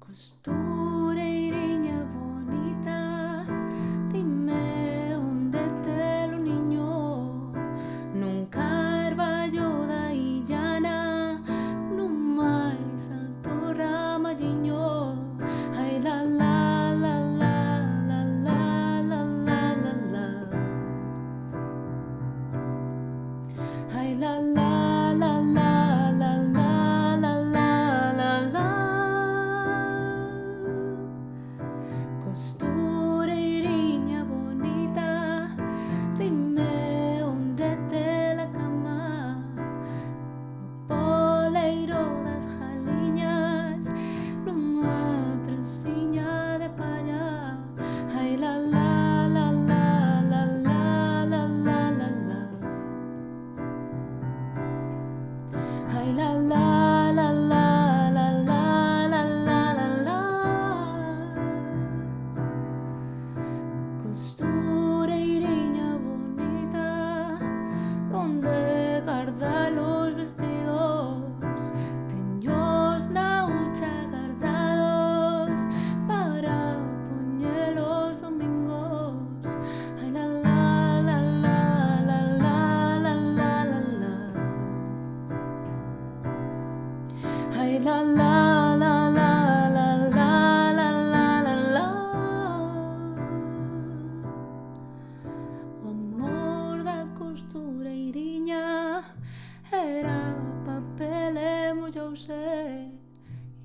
Costureirinha bonita, dime onde te lo niño, nun carballo da illana, nun máis alto ramalliño. Ai la la la la la la la la la la. Ai la la la la la la la la la la. Costureirinha bonita, dime onde te la cama, no poleiro das galiñas, nunha prensiña de palla. Ai la la la la la la la la la la. Ai la la la la la la la la la la. Costureirinha bonita, onde guarda los vestidos, teños na hucha guardados para poñelos domingos. Ai la la la la la la la la la la. Ai la la la la la la la la la la. O amor da costureiriña era papel e mollouse,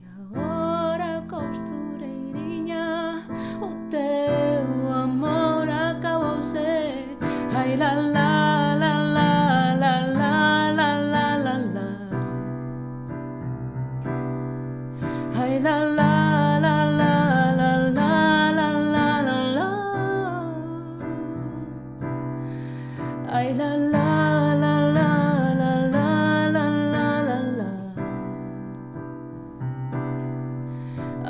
e agora costureiriña o teu amor acabouse. Ai la la la la la la la la la la. Ai la la la la la la la la la la. Ai la la la la la la la la la la.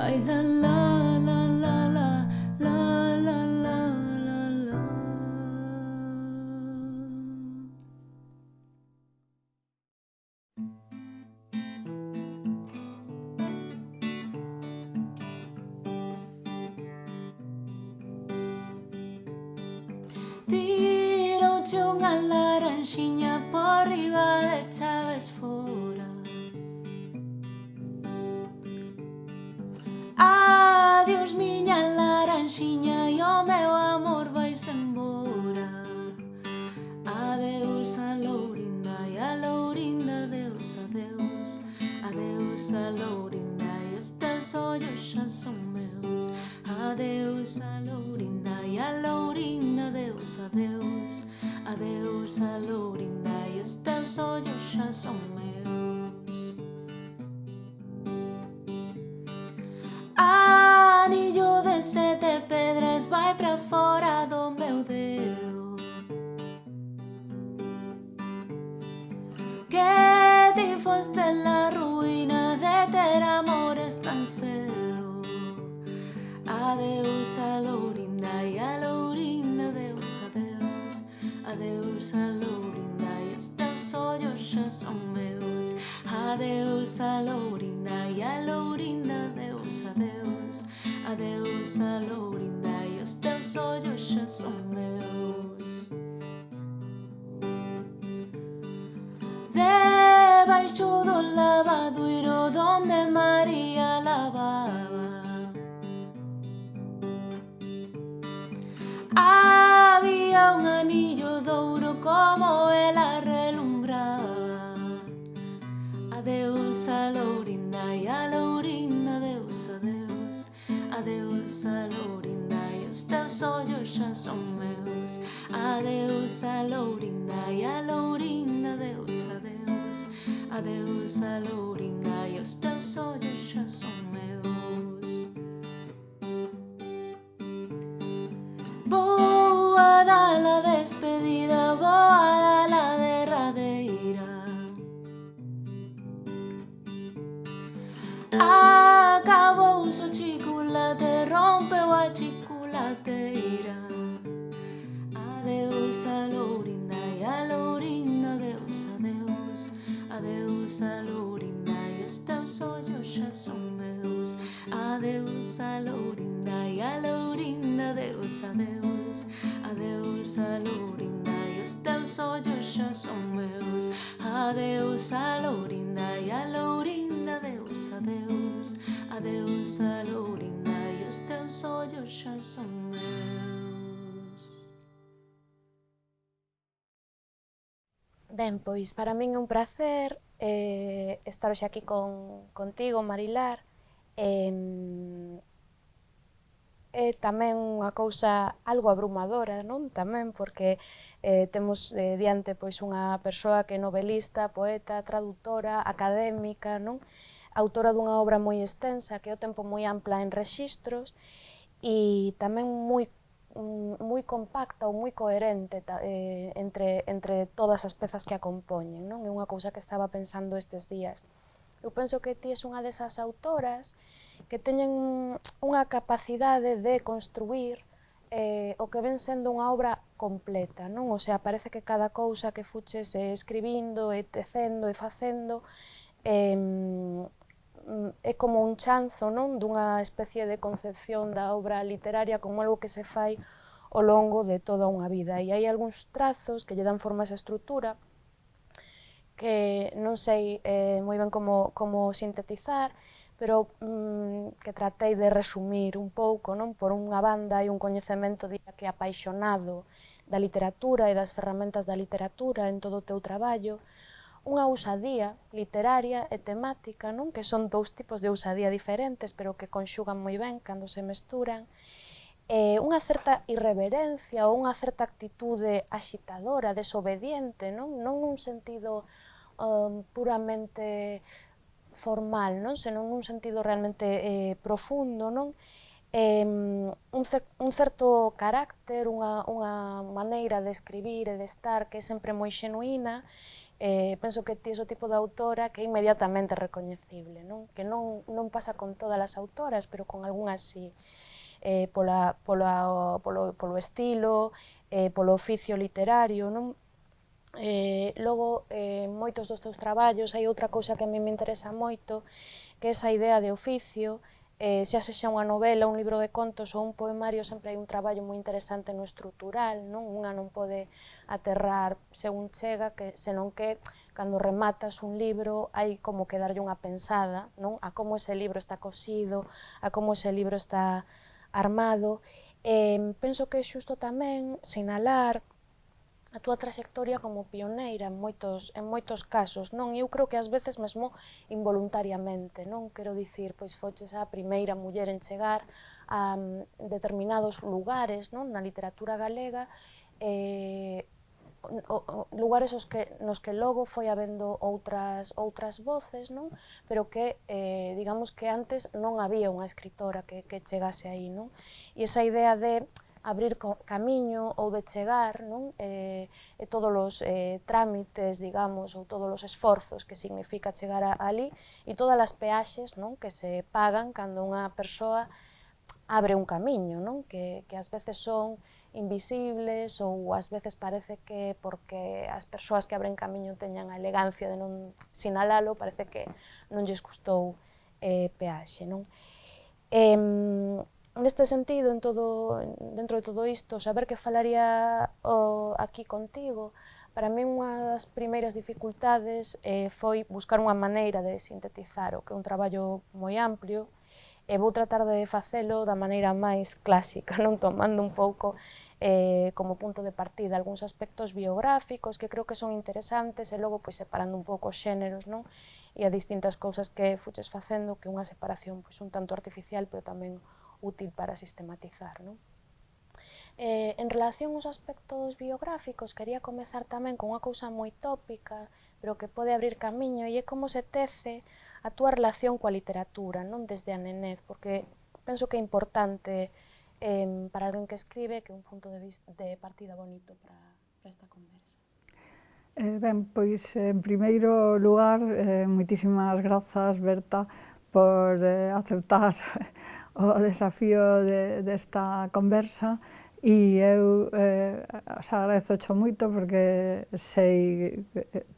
Ai la la la la la la la la la la. Tirouche unha laranxiña por riba de chaves fora. Adiós miña laranxiña e o meu amor vaise embora. Adeus a lourinda e a lourinda, adeus, adeus. Adeus a lourinda e os teus ollos xa son meus. Adeus a lourinda e a lourinda, adeus, adeus. Adeus a lourinda e os teus ollos xa son meus. Anillo de 7 pedras vai pra fora do meu dedo, que ti foste la ruína de ter amores tan cedo. Adeus a lourinda e a lourinda, adeus, adeus. Adeus a lourinda e os teus ollos xa son meus. Adeus a lourinda e a lourinda, adeus, adeus. Adeus a lourinda e os teus ollos xa son meus. Debaixo do lavadoiro donde María lavaba, había un anillo de ouro como ela relumbraba. Adeus a lourinda e a lourinda, adeus, adeus. Adeus a lourinda e os teus ollos xa son meus. Adeus a lourinda e a lourinda, adeus, adeus. Adeus a lourinda e os teus ollos xa son meus. Vou a dar a despedida, vou a dar a derradeira. Acabou o chocolate, rompeu a chocolateira. Adeus a lourinda e a lourinda, adeus, adeus. Adeus a lourinda e os teus ollos xa son meus. Adeus a Lourinda e a Lourinda, adeus, adeus. Adeus a Lourinda e os teus ollos xa son meus. Adeus a Lourinda e a Lourinda, adeus, adeus. Adeus a Lourinda e os teus ollos xa son meus. Ben, pois para min é un placer estar hoxe aquí contigo, Marilar. É tamén unha cousa algo abrumadora, non? Tamén porque temos diante pois unha persoa que é novelista, poeta, traductora, académica, non? Autora dunha obra moi extensa, que é ao tempo moi ampla en rexistros, e tamén moi compacta ou moi coherente entre todas as pezas que a compoñen, non? É unha cousa que estaba pensando estes días. Eu penso que ti és unha desas autoras que teñen unha capacidade de construir o que ven sendo unha obra completa, non? O sea, parece que cada cousa que fuches escribindo e tecendo e facendo é como un chanzo, non? Dunha especie de concepción da obra literaria como algo que se fai ao longo de toda unha vida. E hai algúns trazos que lle dan forma a esa estrutura que non sei moi ben como sintetizar, pero que tratei de resumir un pouco, non? Por unha banda hai un coñecemento que é apaixonado da literatura e das ferramentas da literatura en todo o teu traballo, unha ousadía literaria e temática, non? Que son dous tipos de ousadía diferentes, pero que conxugan moi ben cando se mesturan, unha certa irreverencia ou unha certa actitude axitadora, desobediente, non nun sentido puramente formal, non? Senón nun sentido realmente profundo, non? Un certo carácter, unha maneira de escribir e de estar que é sempre moi xenuína. Penso que ti és o tipo de autora que é inmediatamente recoñecible, non? Que non pasa con todas as autoras, pero con algunhas sí, polo estilo, polo oficio literario, non? Logo, moitos dos teus traballos, hai outra cousa que a mí me interesa moito, que é esa idea de oficio, xa sexa unha novela, un libro de contos ou un poemario, sempre hai un traballo moi interesante no estrutural, non? Unha non pode aterrar según chega, senón que cando rematas un libro hai como que darlle unha pensada, non? A como ese libro está cosido, a como ese libro está armado. Penso que é xusto tamén sinalar a túa traxectoria como pioneira en moitos casos, non? Eu creo que ás veces mesmo involuntariamente, non? Quero dicir, pois foches a primeira muller en chegar a determinados lugares, non? Na literatura galega, lugares nos que logo foi habendo outras voces, non? Pero que, digamos que antes non había unha escritora que chegase aí, non? E esa idea de abrir camiño ou de chegar, non? E todos os trámites, digamos, ou todos os esforzos que significa chegar ali, e todas as peaxes, non? Que se pagan cando unha persoa abre un camiño, non? Que ás veces son invisibles ou ás veces parece que porque as persoas que abren camiño teñan a elegancia de non sinalalo, parece que non lles custou peaxe, non? Neste sentido, dentro de todo isto, saber que falaría aquí contigo, para mí unha das primeiras dificultades foi buscar unha maneira de sintetizar o que é un traballo moi amplio, e vou tratar de facelo da maneira máis clásica, non? Tomando un pouco como punto de partida algúns aspectos biográficos que creo que son interesantes e logo pois separando un pouco os xéneros, non? E a distintas cousas que fuches facendo, que unha separación pois un tanto artificial, pero tamén útil para sistematizar, non? En relación aos aspectos biográficos, quería comezar tamén con unha cousa moi tópica, pero que pode abrir camiño, e é como se tece a túa relación coa literatura, non? Desde a nenez, porque penso que é importante para alguén que escribe, que é un punto de partida bonito para esta conversa. Ben, pois, en primeiro lugar, moitísimas grazas, Berta, por aceptar o desafío desta conversa, e eu agradezocho moito porque sei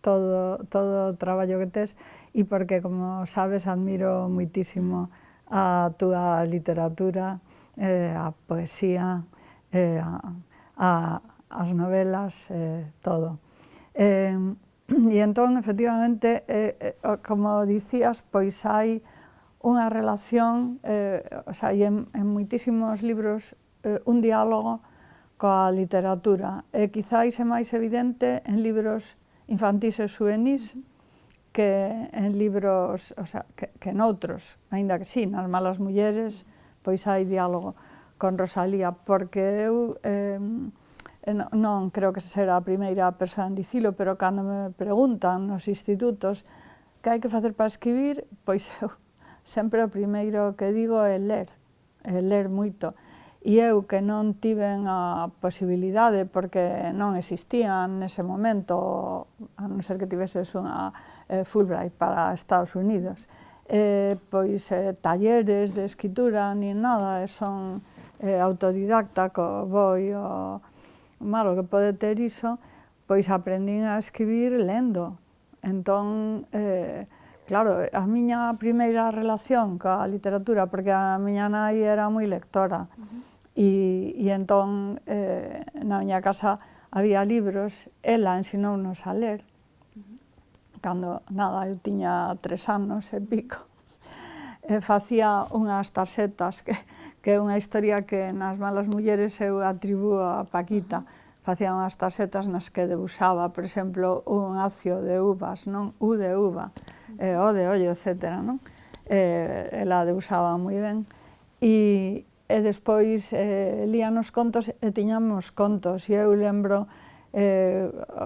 todo o traballo que tes e porque, como sabes, admiro moitísimo a túa literatura, a poesía, as novelas, todo. E entón, efectivamente, como dicías, pois hai unha relación, hai en moitísimos libros un diálogo coa literatura, e quizáis é máis evidente en libros infantís e xuvenís que en libros, que noutros, aínda que sí, nas Malas mulleres, pois hai diálogo con Rosalía, porque eu non creo que será a primeira persoa en dicilo, pero cando me preguntan nos institutos que hai que facer para escribir, pois eu sempre o primeiro que digo é ler moito. E eu que non tiven a posibilidade, porque non existían nese momento, a non ser que tiveses unha Fulbright para Estados Unidos, pois talleres de escritura ni nada, son autodidacta, co boi o malo que pode ter iso, pois aprendín a escribir lendo. Entón, claro, a miña primeira relación coa literatura, porque a miña nai era moi lectora, e entón na miña casa había libros, ela ensinounos a ler, cando, nada, eu tiña 3 anos e pico. Facía unhas tarxetas, que é unha historia que nas Malas mulleres eu atribúo a Paquita. Facía unhas tarxetas nas que debuxaba, por exemplo, un acio de uvas, non? U de uva, O de ollo, etc. Ela debuxaba moi ben. E despois líanos contos e tiñamos contos, e eu lembro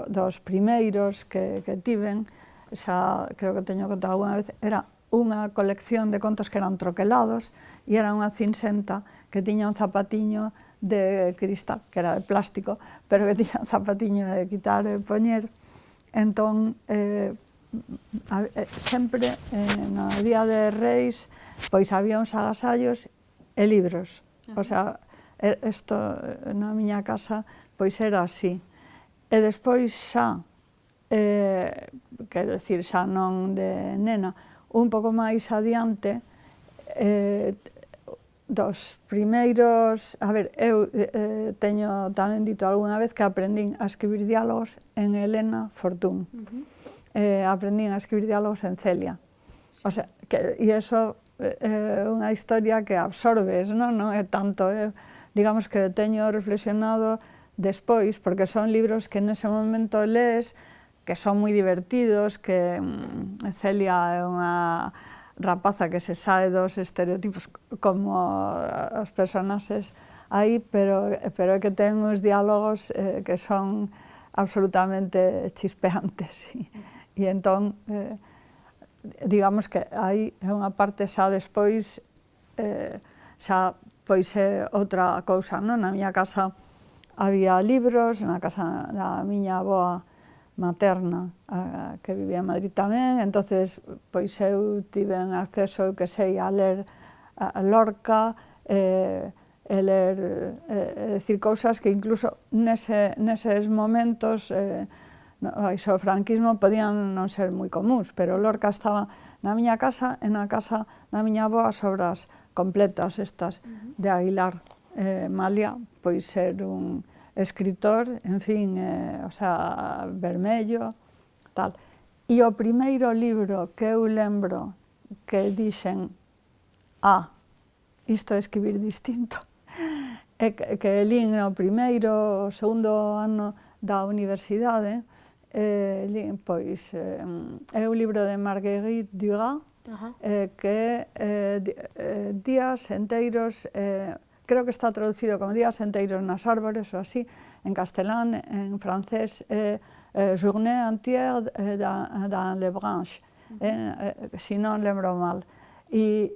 dos primeiros que tiven, xa creo que teño contado alguna vez, era unha colección de contos que eran troquelados e era unha cinsenta que tiña un zapatiño de cristal, que era de plástico, pero que tiña un zapatiño de quitar e poñer. Entón, sempre no Día de Reis, pois había uns agasallos e libros. O sea, isto na miña casa pois era así. E despois xa, quero dicir, xa non de nena, un pouco máis adiante, dos primeiros, eu teño tamén dito algunha vez que aprendín a escribir diálogos en Elena Fortún, aprendín a escribir diálogos en Celia, o sea, e iso é unha historia que absorbes, non é tanto, digamos que teño reflexionado despois, porque son libros que nese momento lees, que son moi divertidos, que Celia é unha rapaza que se sae dos estereotipos como os personaxes aí, pero é que ten uns diálogos que son absolutamente chispeantes. E entón, digamos que aí é unha parte xa despois, xa pois é outra cousa, non? Na miña casa había libros, na casa da miña avoa materna, que vivía en Madrid tamén, entonces pois eu tiven acceso, que sei, a ler a Lorca, ler, decir, cousas que incluso neses momentos, baixo o franquismo, podían non ser moi comúns, pero Lorca estaba na miña casa, e na casa da miña avoa as obras completas estas de Aguilar. Malia, pois ser un escritor, en fin, o sea, vermello, tal. E o primeiro libro que eu lembro que dixen, isto é escribir distinto, é que lín o primeiro, o segundo ano da universidade, pois é un libro de Marguerite Duras, que días enteiros, creo que está traducido como días enteiros nas árbores ou así, en castelán, en francés, Journée entière dans les branches, si non lembro mal. E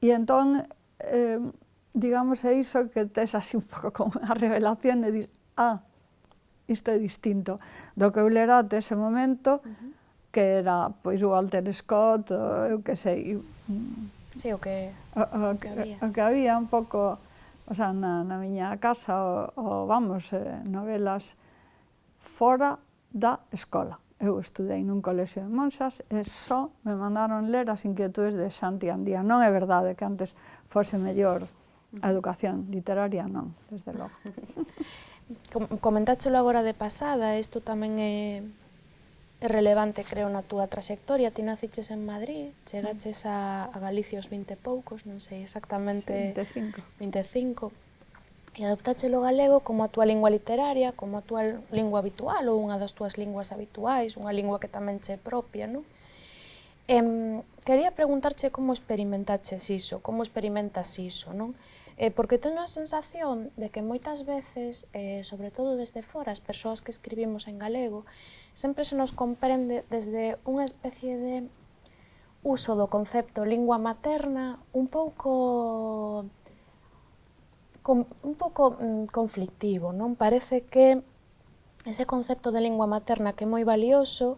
entón, digamos, é iso que tes así un pouco como unha revelación e dis, isto é distinto do que eu lera até ese momento, que era, pois, Walter Scott, eu que sei. Sí, o que había un pouco, o sea, na miña casa, vamos, novelas fora da escola, eu estudei nun colexio de monxas e só me mandaron ler as inquietudes de Xanti Andía. Non é verdade que antes fose mellor a educación literaria, non, desde logo. Comentáchelo agora de pasada, isto tamén é relevante, creo, na túa trayectoria. Ti naciches en Madrid, chegaches a Galicia aos 20 e poucos, non sei exactamente... Sí, 25. E adoptáchelo galego como a túa lingua literaria, como a túa lingua habitual ou unha das túas linguas habituais, unha lingua que tamén che propia, non? Quería preguntarche como experimentaches iso, como experimentas iso, non? Porque teño a sensación de que moitas veces, sobre todo desde fora, as persoas que escribimos en galego, sempre se nos comprende desde unha especie de uso do concepto lingua materna un pouco conflictivo, non? Parece que ese concepto de lingua materna que é moi valioso,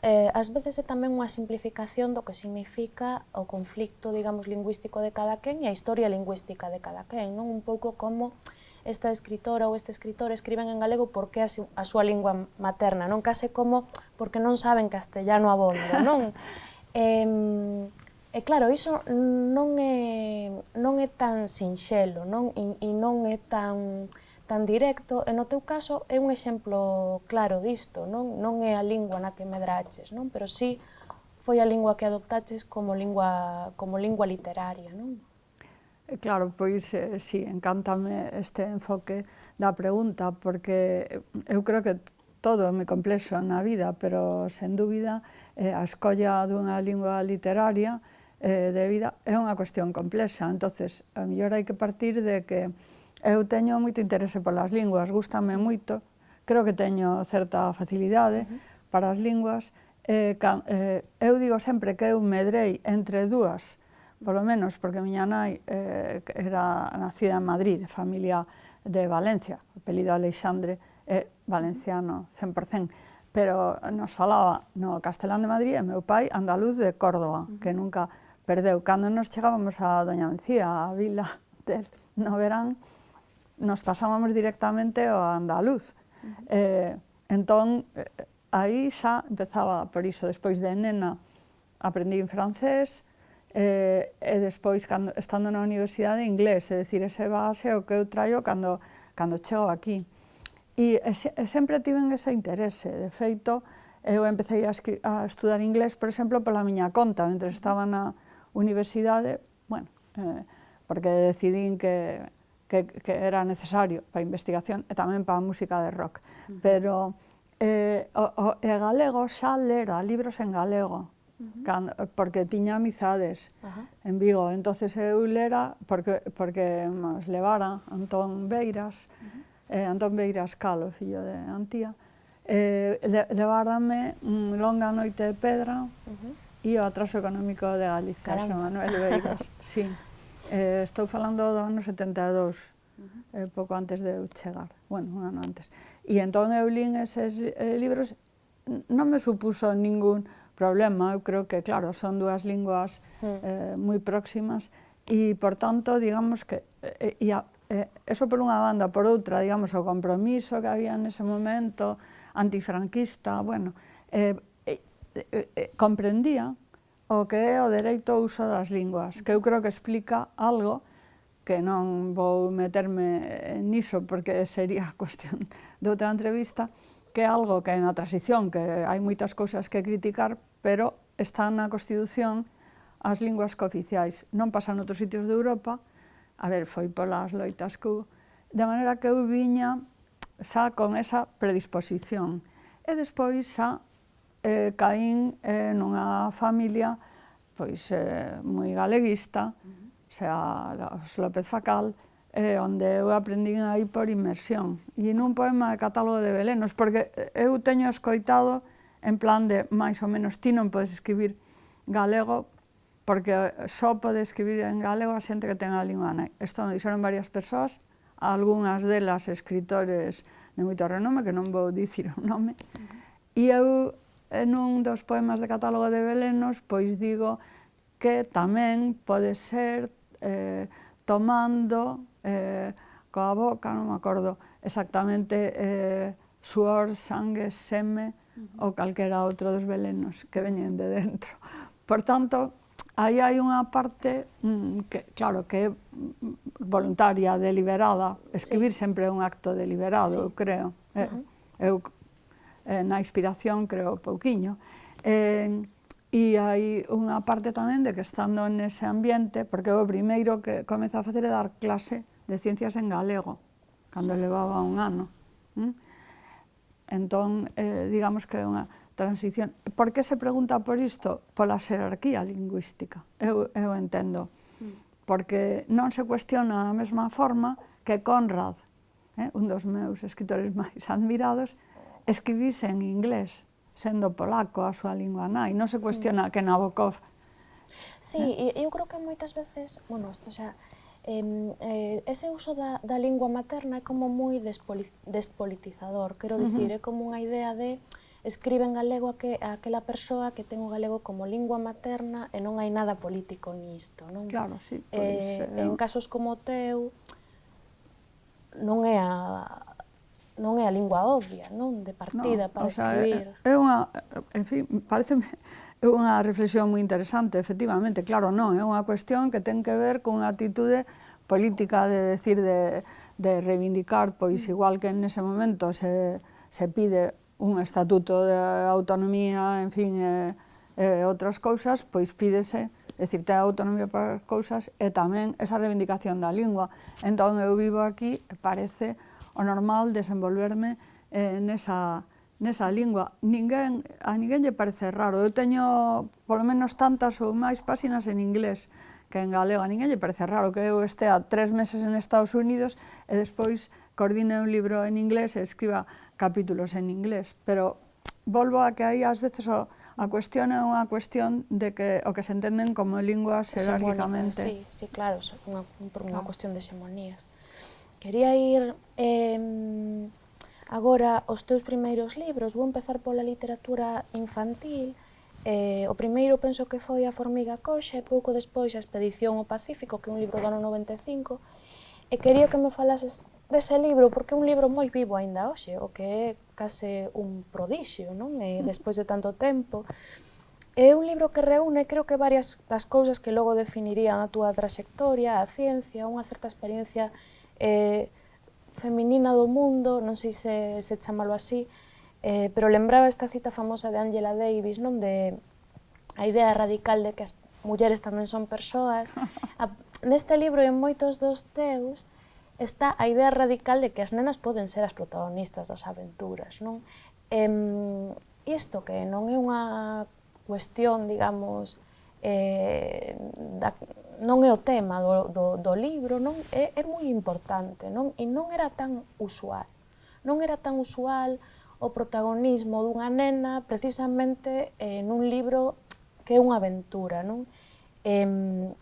ás veces é tamén unha simplificación do que significa o conflicto, digamos, lingüístico de cada quen e a historia lingüística de cada quen, non? Un pouco como esta escritora ou este escritor escriben en galego porque é a súa lingua materna, non? Case como porque non saben castellano abondo, non? E claro, iso non é tan sinxelo, non? E non é tan directo, e no teu caso é un exemplo claro disto, non? Non é a lingua na que medraches, non? Pero sí foi a lingua que adoptaches como lingua literaria, non? Claro, pois sí, encántame este enfoque da pregunta, porque eu creo que todo é moi complexo na vida, pero sen dúbida a escolla dunha lingua literaria de vida é unha cuestión complexa. Entonces, a mellor hai que partir de que eu teño moito interese polas linguas, gústame moito, creo que teño certa facilidade para as linguas. Eu digo sempre que eu medrei entre dúas, polo menos porque a miña nai era nacida en Madrid, de familia de Valencia, o apelido Alexandre é valenciano 100%, pero nos falaba no castelán de Madrid e meu pai andaluz de Córdoba, que nunca perdeu. Cando nos chegábamos a Doña Mencía, a vila no verán, nos pasábamos directamente ao andaluz. Entón, aí xa empezaba por iso. Despois de nena aprendí en francés e despois, estando na universidade, inglés. É dicir, ese base o que eu traio cando chego aquí. E sempre tiven ese interese. De feito, eu empecé a estudar inglés, por exemplo, pola miña conta, mentre estaba na universidade, bueno, porque decidín que era necesario para a investigación e tamén para a música de rock. Pero o galego xa lera libros en galego, porque tiña amizades en Vigo. Entonces eu lera porque nos levara Antón Beiras, Antón Beiras Calo, fillo de Antía, levárame Longa noite de pedra e o atraso económico de Galicia, Xosé Manuel Beiras. Sí. Estou falando do ano 72, pouco antes de eu chegar, bueno, un ano antes. E entón eu lín eses libros, non me supuso ningún problema. Eu creo que, claro, son dúas linguas moi próximas e, por tanto, digamos que eso por unha banda, por outra, digamos, o compromiso que había nese momento antifranquista, bueno, comprendía o que é o dereito ao uso das linguas, que eu creo que explica algo que non vou meterme niso porque sería cuestión de outra entrevista, que é algo que na transición, que hai moitas cousas que criticar, pero está na Constitución as linguas cooficiais. Non pasan noutros sitios de Europa, a ver, foi polas loitas que hubo, de maneira que eu viña xa con esa predisposición. E despois xa caín nunha familia pois moi galeguista, xa os López Facal, onde eu aprendín aí por inmersión. E nun poema de Catálogo de Belenos, porque eu teño escoitado en plan de, máis ou menos, ti non podes escribir galego, porque só pode escribir en galego a xente que ten a lingua nai. Isto me dixeron varias persoas, algunhas delas escritores de moito renome, que non vou dicir o nome, e eu, nun dos poemas de Catálogo de Belenos, pois digo que tamén pode ser tomando coa boca, non me acordo exactamente, suor, sangue, seme, ou calquera outro dos velenos que veñen de dentro. Por tanto, aí hai unha parte que, claro, que é voluntaria, deliberada. Escribir sempre é un acto deliberado, eu creo. Eu, na inspiración, creo pouquiño. E hai unha parte tamén de que estando nese ambiente, porque o primeiro que comezo a facer é dar clase de ciencias en galego, cando levaba un ano. Entón, digamos que é unha transición. Por que se pregunta por isto? Pola xerarquía lingüística, eu entendo. Porque non se cuestiona da mesma forma que Conrad, un dos meus escritores máis admirados, escribise en inglés, sendo polaco a súa lingua nai. Non se cuestiona que Nabokov. Sí, eu creo que moitas veces, bueno, isto xa, ese uso da lingua materna é como moi despolitizador, quero dicir, é como unha idea de escribe en galego aquela persoa que ten o galego como lingua materna e non hai nada político nisto, non? Claro, sí. Pois, en casos como o teu, non é a lingua obvia, non? De partida para escribir. É unha, en fin, pareceme unha reflexión moi interesante, efectivamente, claro, non, é unha cuestión que ten que ver con unha actitude política de decir, de reivindicar, pois igual que en ese momento se pide un estatuto de autonomía, en fin, outras cousas, pois pídese, é dicir, ter autonomía para as cousas e tamén esa reivindicación da lingua. Entón, eu vivo aquí e parece o normal desenvolverme nesa lingua. A ninguén lle parece raro. Eu teño polo menos tantas ou máis páxinas en inglés que en galego. A ninguén lle parece raro que eu estea 3 meses en Estados Unidos e despois coordine un libro en inglés e escriba capítulos en inglés. Pero volvo a que aí ás veces a cuestión é unha cuestión de que o que se entenden como linguas xerárquicamente. Sí, claro, por unha cuestión de xemonías. Quería ir agora aos teus primeiros libros. Vou empezar pola literatura infantil. O primeiro penso que foi A formiga coxa e pouco despois A expedición ao Pacífico, que é un libro do ano 95. E quería que me falases dese libro, porque é un libro moi vivo aínda hoxe, o que é case un prodixio, non? Despois de tanto tempo. É un libro que reúne, creo que varias das cousas que logo definirían a túa traxectoria, a ciencia, unha certa experiencia feminina do mundo, non sei se chamalo así, pero lembraba esta cita famosa de Angela Davis, non? De a idea radical de que as mulleres tamén son persoas. Neste libro e en moitos dos teus está a idea radical de que as nenas poden ser as protagonistas das aventuras, non? Isto que non é unha cuestión, digamos, non é o tema do libro, non? É moi importante, non? E non era tan usual. Non era tan usual o protagonismo dunha nena precisamente nun libro que é unha aventura, non?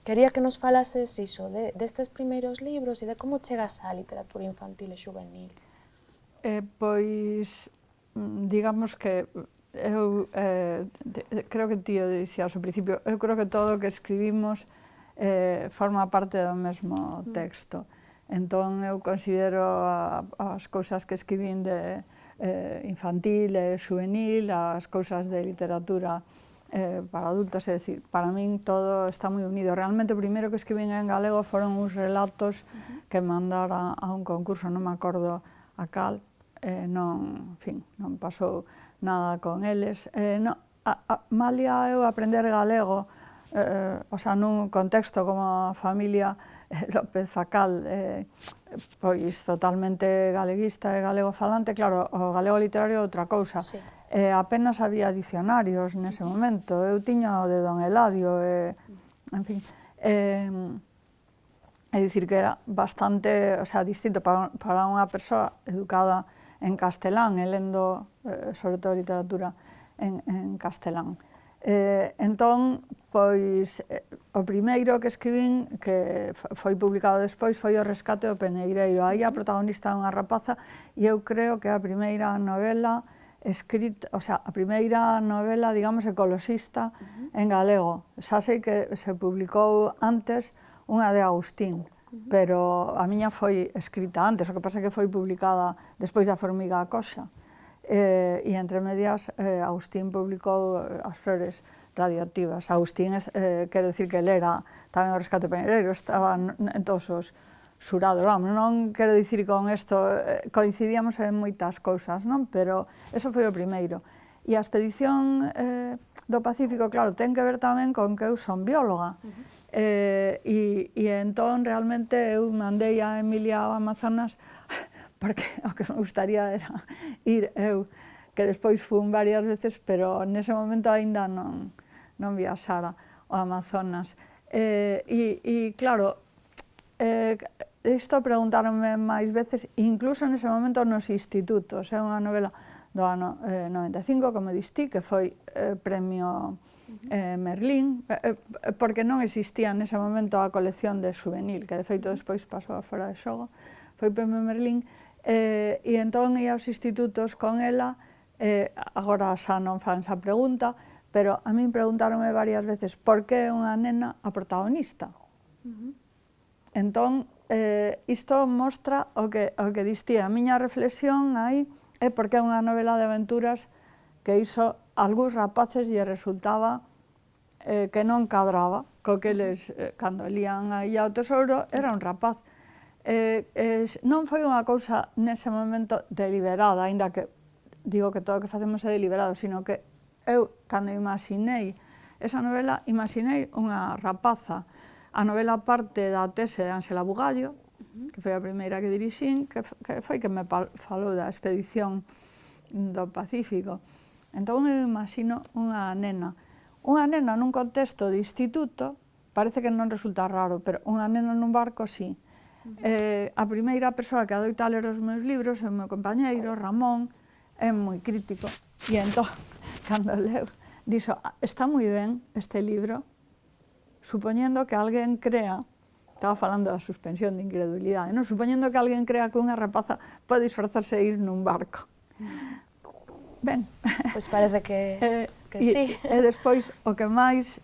Quería que nos falases iso, destes primeiros libros e de como chegas á literatura infantil e juvenil. Pois, digamos que eu creo que ti o dicías ao principio, eu creo que todo o que escribimos forma parte do mesmo texto. Entón, eu considero as cousas que escribín de infantil e juvenil, as cousas de literatura para adultos, é dicir, para min todo está moi unido. Realmente o primeiro que escribín en galego foron uns relatos que mandara a un concurso, non me acordo a cal, non pasou nada con eles. Malia eu aprender galego, o sea, nun contexto como a familia López Facal, pois totalmente galeguista e galego falante, claro, o galego literario é outra cousa. Apenas había dicionarios nese momento, eu tiña o de Don Eladio, en fin. É dicir que era bastante, o sea, distinto para unha persoa educada en castelán e lendo, sobre todo, literatura en castelán. Entón, pois, o primeiro que escribín, que foi publicado despois, foi O rescate do peneireiro. Aí a protagonista é unha rapaza e eu creo que a primeira novela escrita, o sea, a primeira novela, digamos, ecoloxista en galego. Xa sei que se publicou antes unha de Agustín, pero a miña foi escrita antes, o que pasa é que foi publicada despois da Formiga coxa. e entre medias Agustín publicou As flores radioactivas. Agustín, quero dicir que ele era tamén o rescate pioneireiro, estaba en todos os xurados, vamos, non quero dicir con isto, coincidíamos en moitas cousas, non? Pero eso foi o primeiro. E a expedición do Pacífico, claro, ten que ver tamén con que eu son bióloga. E entón, realmente, eu mandei a Emilia ao Amazonas porque o que me gustaría era ir eu, que despois fun varias veces, pero nese momento aínda non viaxara ao Amazonas. E claro, isto preguntaronme máis veces, incluso nese momento nos institutos. É unha novela do ano 95, como distí, que foi premio Merlín, porque non existía nese momento a colección de juvenil, que de feito despois pasou a Fora de Xogo, foi premio Merlín, e entón ia aos institutos con ela, agora xa non fan esa pregunta, pero a min preguntaronme varias veces por que é unha nena a protagonista. Entón, isto mostra o que distí. A miña reflexión aí é porque é unha novela de aventuras que iso algúns rapaces lle resultaba que non cadraba co que eles, cando lían a Illa ao Tesouro, era un rapaz. Non foi unha cousa nese momento deliberada, aínda que digo que todo o que facemos é deliberado, sino que eu, cando imaginei esa novela, imaginei unha rapaza. A novela parte da tese de Ángela Bugallo, que foi a primeira que dirixín, que foi que me falou da expedición do Pacífico. Entón eu imagino unha nena nun contexto de instituto, parece que non resulta raro, pero unha nena nun barco, sí. A primeira persoa que adoita a ler os meus libros é o meu compañeiro, Ramón, é moi crítico, e entón, cando leu, dixo, está moi ben este libro, supoñendo que alguén crea, estaba falando da suspensión de incredulidade, non? Supoñendo que alguén crea que unha rapaza pode disfrazarse e ir nun barco. Ben. Pois parece que sí. E despois, o que máis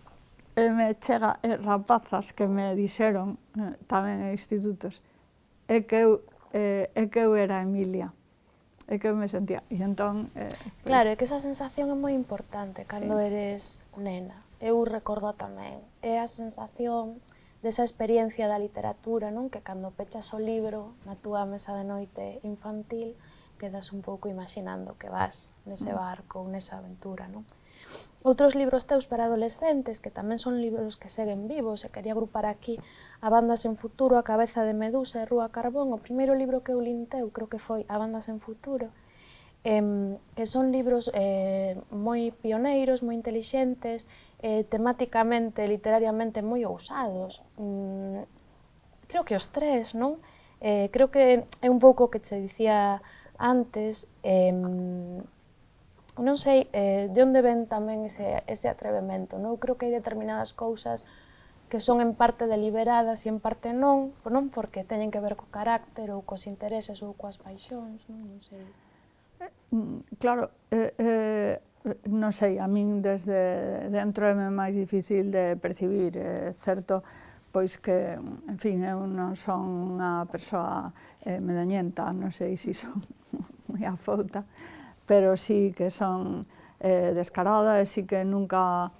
me chega é rapazas que me dixeron, tamén en institutos, é que eu era Emilia. É que eu me sentía, e entón... Claro, é que esa sensación é moi importante cando eres nena. Eu recordo tamén, é a sensación desa experiencia da literatura, non? Que cando pechas o libro na túa mesa de noite infantil, quedas un pouco imaginando que vas nese barco ou nesa aventura, non? Outros libros teus para adolescentes, que tamén son libros que seguen vivos, e quería agrupar aquí A banda sen futuro, A cabeza de Medusa e Rúa Carbón. O primeiro libro que eu lin teu creo que foi A banda sen futuro, que son libros moi pioneiros, moi intelixentes, temáticamente, literariamente moi ousados. Creo que os tres, non? Creo que é un pouco o que che dicía antes, non sei de onde ven tamén ese atrevemento, non? Eu creo que hai determinadas cousas que son en parte deliberadas e en parte non porque teñen que ver co carácter ou cos intereses ou coas paixóns, non sei. Claro, non sei, a min desde dentro é máis difícil de percibir, é certo, pois que, en fin, eu non son unha persoa medañenta, non sei se son moi afouta, pero sí que son descarada e sí que nunca...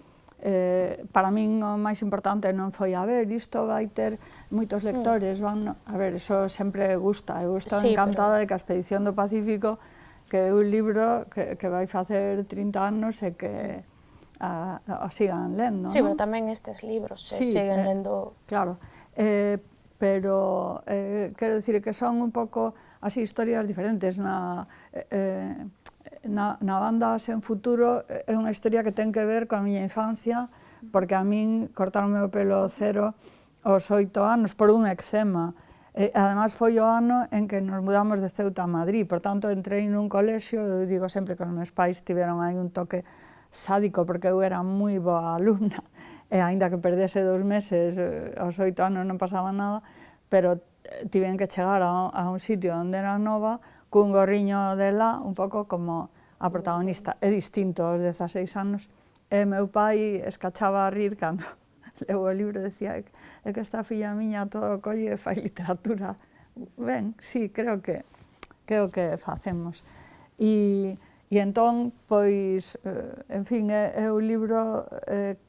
Para min o máis importante non foi a ver, isto vai ter moitos lectores, van a ver, eso sempre gusta, eu estou encantada de que a Expedición do Pacífico, que é un libro que vai facer 30 anos e que o sigan lendo, non? Sí, pero tamén estes libros se seguen lendo. Claro, pero quero dicir que son un pouco así historias diferentes. Na banda sen futuro é unha historia que ten que ver coa miña infancia, porque a min cortaronme o pelo cero aos 8 anos por un eczema. Ademais foi o ano en que nos mudamos de Ceuta a Madrid, por tanto entrei nun colexio, eu digo sempre que os meus pais tiveron aí un toque sádico porque eu era moi boa alumna, e aínda que perdese 2 meses, aos 8 anos non pasaba nada, pero tiven que chegar a un sitio onde era nova, cun gorriño de lá, un pouco como a protagonista. É distinto aos 16 anos, e meu pai escachaba a rir cando leu o libro, decía, é que esta filla miña todo colle e fai literatura. Ben, sí, creo que é o que facemos. E E entón, pois, en fin, é un libro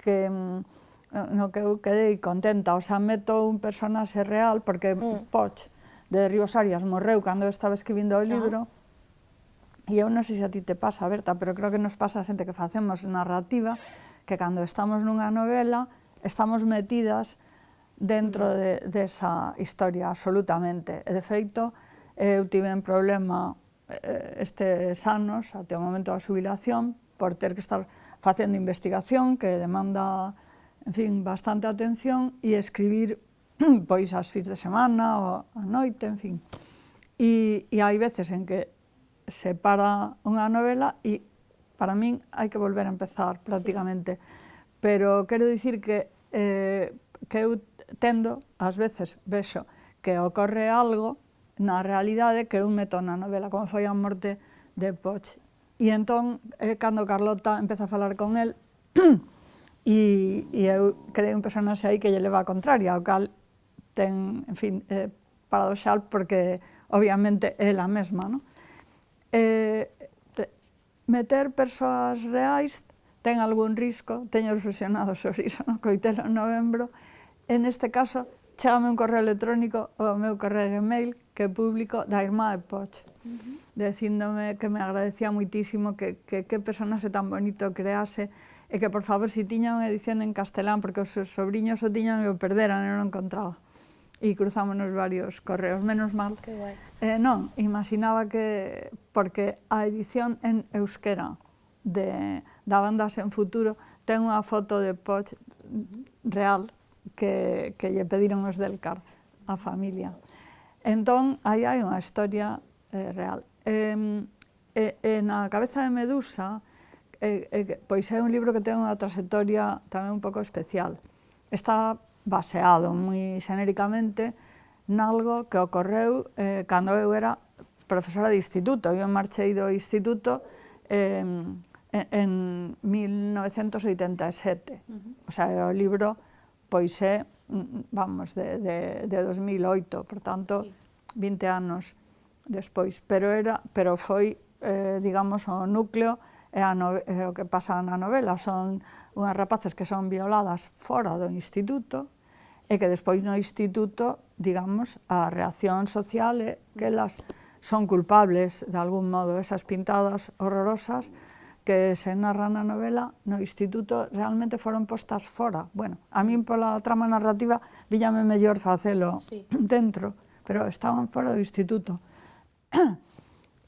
que no que eu quedei contenta, o sea, meto un personaxe real, porque Poch de Ríos Arias morreu cando eu estaba escribindo o libro, e eu non sei se a ti te pasa, Berta, pero creo que nos pasa a xente que facemos narrativa, que cando estamos nunha novela, estamos metidas dentro desa historia, absolutamente. E, de feito, eu tive un problema estes anos, até o momento da xubilación, por ter que estar facendo investigación que demanda, en fin, bastante atención, e escribir pois as fins de semana ou a noite, en fin. E hai veces en que se para unha novela e para min hai que volver a empezar prácticamente. Pero quero dicir que eu tendo, ás veces vexo que ocorre algo na realidade que eu meto na novela, como foi a morte de Poch. E entón, cando Carlota empeza a falar con el, e eu creei un personaxe aí que lle leva a contraria, o cal ten, en fin, paradoxal porque obviamente é ela mesma, non? Meter persoas reais ten algún risco, teño reflexionado sobre iso, non? Coitelo en novembro, en este caso, chégame un correo electrónico ao meu correo de mail que público da irmá de Poch, dicíndome que me agradecía muitísimo que personaxe tan bonito crease e que, por favor, si tiña unha edición en castelán, porque os seus sobriños o tiñan e o perderan e non o encontraba. E cruzámonos varios correos, menos mal. Que guai. Non, imaginaba que, porque a edición en euskera da banda Sen Futuro ten unha foto de Poch real que lle pediron os del CAR, a familia. Entón, aí hai unha historia real. Na Cabeza de Medusa, pois é un libro que ten unha trayectoria tamén un pouco especial. Está baseado moi xenéricamente nalgo que ocorreu cando eu era profesora de instituto. Eu marchei do instituto en 1987. O sea, o libro pois é, vamos, de 2008, por tanto, 20 anos despois. Pero foi, digamos, o núcleo e o que pasa na novela. Son unhas rapaces que son violadas fora do instituto e que despois no instituto, digamos, a reacción social é que elas son culpables, de algún modo, esas pintadas horrorosas que se narran na novela, no instituto realmente foron postas fora. Bueno, a min pola trama narrativa víllame mellor facelo dentro, pero estaban fora do instituto.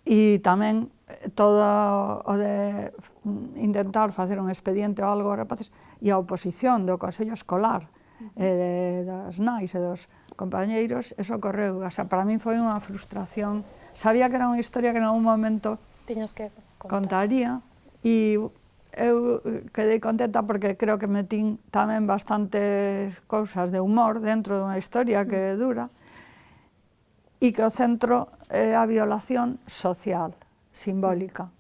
E tamén todo o de intentar facer un expediente ou algo, rapaces, e a oposición do Consello Escolar, das nais e dos compañeiros, eso ocorreu. O sea, para min foi unha frustración. Sabía que era unha historia que en algún momento contaría, e eu quedei contenta porque creo que metín tamén bastantes cousas de humor dentro dunha historia que dura, e que o centro é a violación social, simbólica.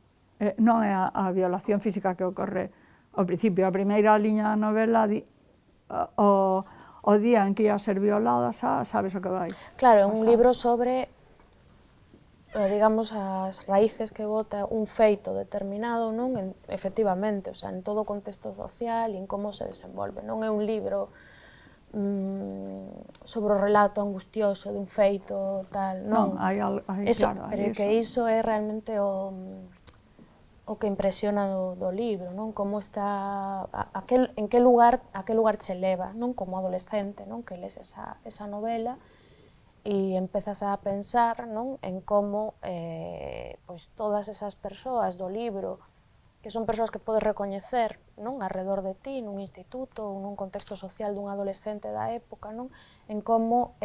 Non é a violación física que ocorre ao principio. A primeira liña da novela o día en que ia ser violada, sabes o que vai. Claro, é un libro sobre, digamos, as raíces que bota un feito determinado, non? Efectivamente, o sea, en todo o contexto social e en como se desenvolve. Non é un libro sobre o relato angustioso dun feito, tal, non. Claro, pero que iso é realmente o que impresiona do libro, non? Como está, a que lugar che leva, non? Como adolescente, non? Que lees esa novela e empezas a pensar, non? En como pois todas esas persoas do libro, que son persoas que podes recoñecer, non? Arredor de ti, nun instituto ou nun contexto social dun adolescente da época, non? En como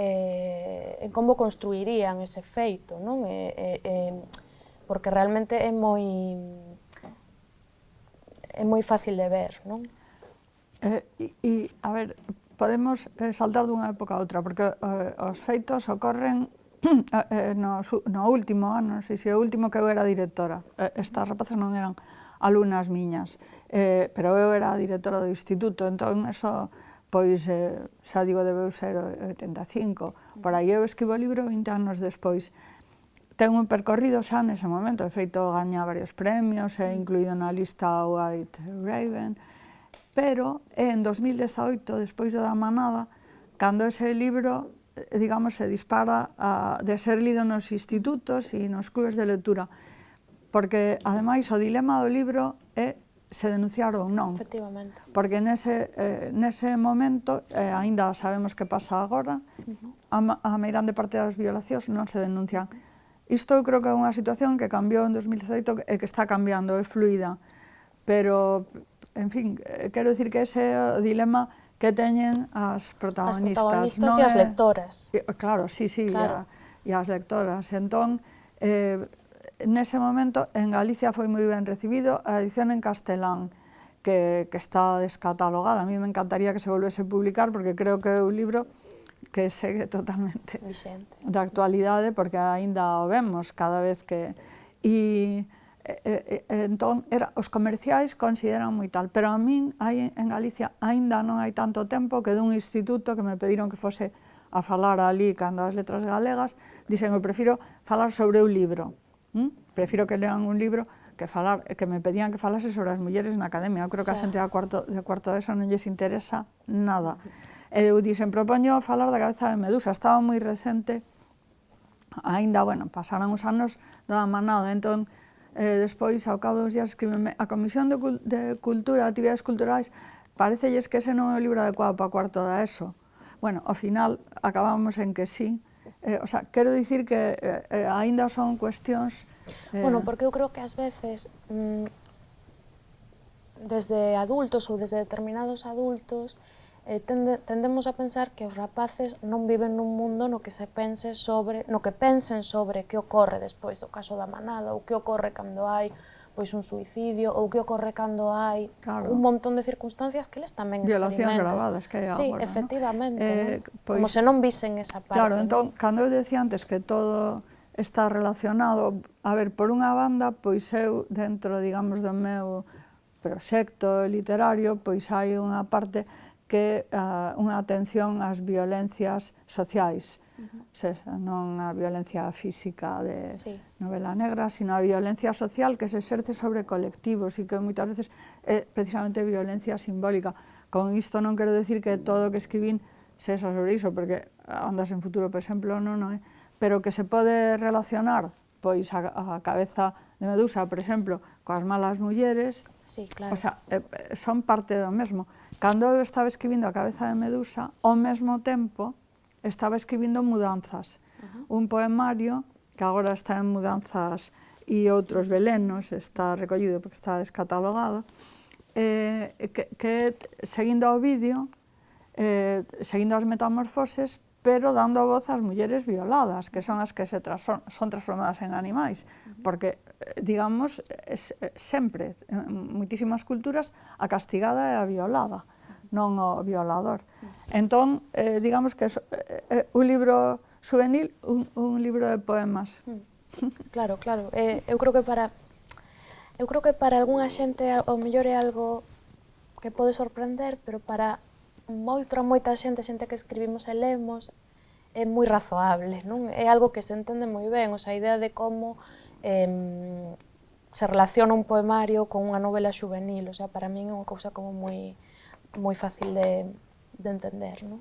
construirían ese feito, non? Porque realmente é moi fácil de ver, non? E, a ver, podemos saltar dunha época a outra, porque os feitos ocorren no último ano, non sei se o último que eu era directora. Estas rapazas non eran alumnas miñas, pero eu era a directora do instituto, entón eso, pois, xa digo, debeu ser 85. Por aí eu escribo o libro 20 anos despois. ten un percorrido xa nese momento, de feito gaña varios premios, é incluído na lista White Raven, pero en 2018, despois da Manada, cando ese libro, digamos, se dispara de ser lido nos institutos e nos clubes de lectura, porque, ademais, o dilema do libro é se denunciar ou non. Efectivamente. Porque nese momento, aínda sabemos que pasa agora, a meirande parte das violacións non se denuncian. Isto eu creo que é unha situación que cambiou en 2018 e que está cambiando, é fluida. Pero, en fin, quero dicir que ese é o dilema que teñen as protagonistas. As protagonistas e as lectoras. Claro, sí, claro. E as lectoras. Entón, nese momento, en Galicia foi moi ben recibido a edición en castelán, que está descatalogada. A mí me encantaría que se volvese a publicar, porque creo que é un libro que segue totalmente de actualidade, porque aínda o vemos cada vez que... Entón, os comerciais consideran moi tal, pero a min, en Galicia, aínda non hai tanto tempo que dun instituto que me pediron que fose a falar ali cando as letras galegas, dixen, eu prefiro falar sobre un libro. Prefiro que lean un libro que me pedían que falase sobre as mulleres na academia. Eu creo que a xente de cuarto de eso non lles interesa nada. Eu dixen, propoño falar da cabeza de Medusa. Estaba moi recente, aínda, bueno, pasaron os anos da Manada, entón, despois, ao cabo dos días, escríbeme, a Comisión de Cultura e Actividades Culturais, parecelles que ese non é o libro adecuado para cuarto da ESO. Bueno, ao final, acabamos en que sí. O sea, quero dicir que aínda son cuestións... Bueno, porque eu creo que ás veces, desde adultos ou desde determinados adultos, tendemos a pensar que os rapaces non viven nun mundo no que pensen sobre que ocorre despois do caso da Manada, ou que ocorre cando hai pois un suicidio, ou que ocorre cando hai un montón de circunstancias que eles tamén experimentan. Violacións gravadas que hai agora, sí, efectivamente, pois, como se non visen esa parte. Claro, entón, cando eu decía antes que todo está relacionado, a ver, por unha banda, pois eu, dentro, digamos, do meu proxecto literario, pois hai unha parte que unha atención ás violencias sociais, non a violencia física de novela negra, sino a violencia social que se exerce sobre colectivos e que moitas veces é precisamente violencia simbólica. Con isto non quero decir que todo o que escribín sexa sobre iso, porque Ondas en Futuro, por exemplo, non é, pero que se pode relacionar pois a cabeza de Medusa, por exemplo, coas malas mulleres, o sea, son parte do mesmo. Cando eu estaba escribindo a cabeza de Medusa, ao mesmo tempo estaba escribindo Mudanzas, un poemario que agora está en Mudanzas e outros velenos, está recollido porque está descatalogado, que seguindo ao vídeo, seguindo as metamorfoses, pero dando voz ás mulleres violadas, que son as que son transformadas en animais, porque, digamos, sempre, en moitísimas culturas, a castigada é a violada, non o violador. Entón, digamos que é un libro juvenil, un libro de poemas. Claro, claro. Eu creo que para algunha xente o mellor é algo que pode sorprender, pero para moita xente que escribimos e lemos, é moi razoable, non? É algo que se entende moi ben, a idea de como se relaciona un poemario con unha novela juvenil, o sea, para min é unha cousa como moi fácil de entender, non?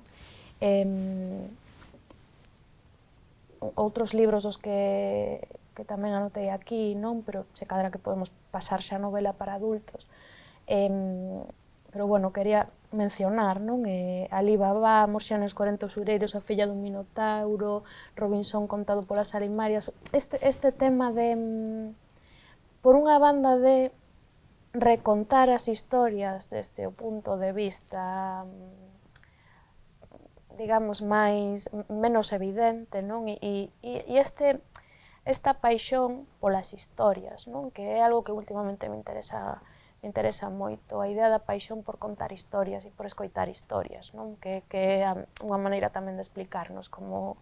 Outros libros dos que tamén anotei aquí, non? Pero se cadra que podemos pasar xa a novela para adultos. Pero, bueno, quería mencionar, non? Alibaba, Morxane os 40 usureiros, A filla dun minotauro, Robinson contado polas arimarias. Este tema de, por unha banda, de recontar as historias desde o punto de vista, digamos, menos evidente, non? E esta paixón polas historias, non? Que é algo que últimamente me interesa moito, a idea da paixón por contar historias e por escoitar historias, non? Que é unha maneira tamén de explicarnos como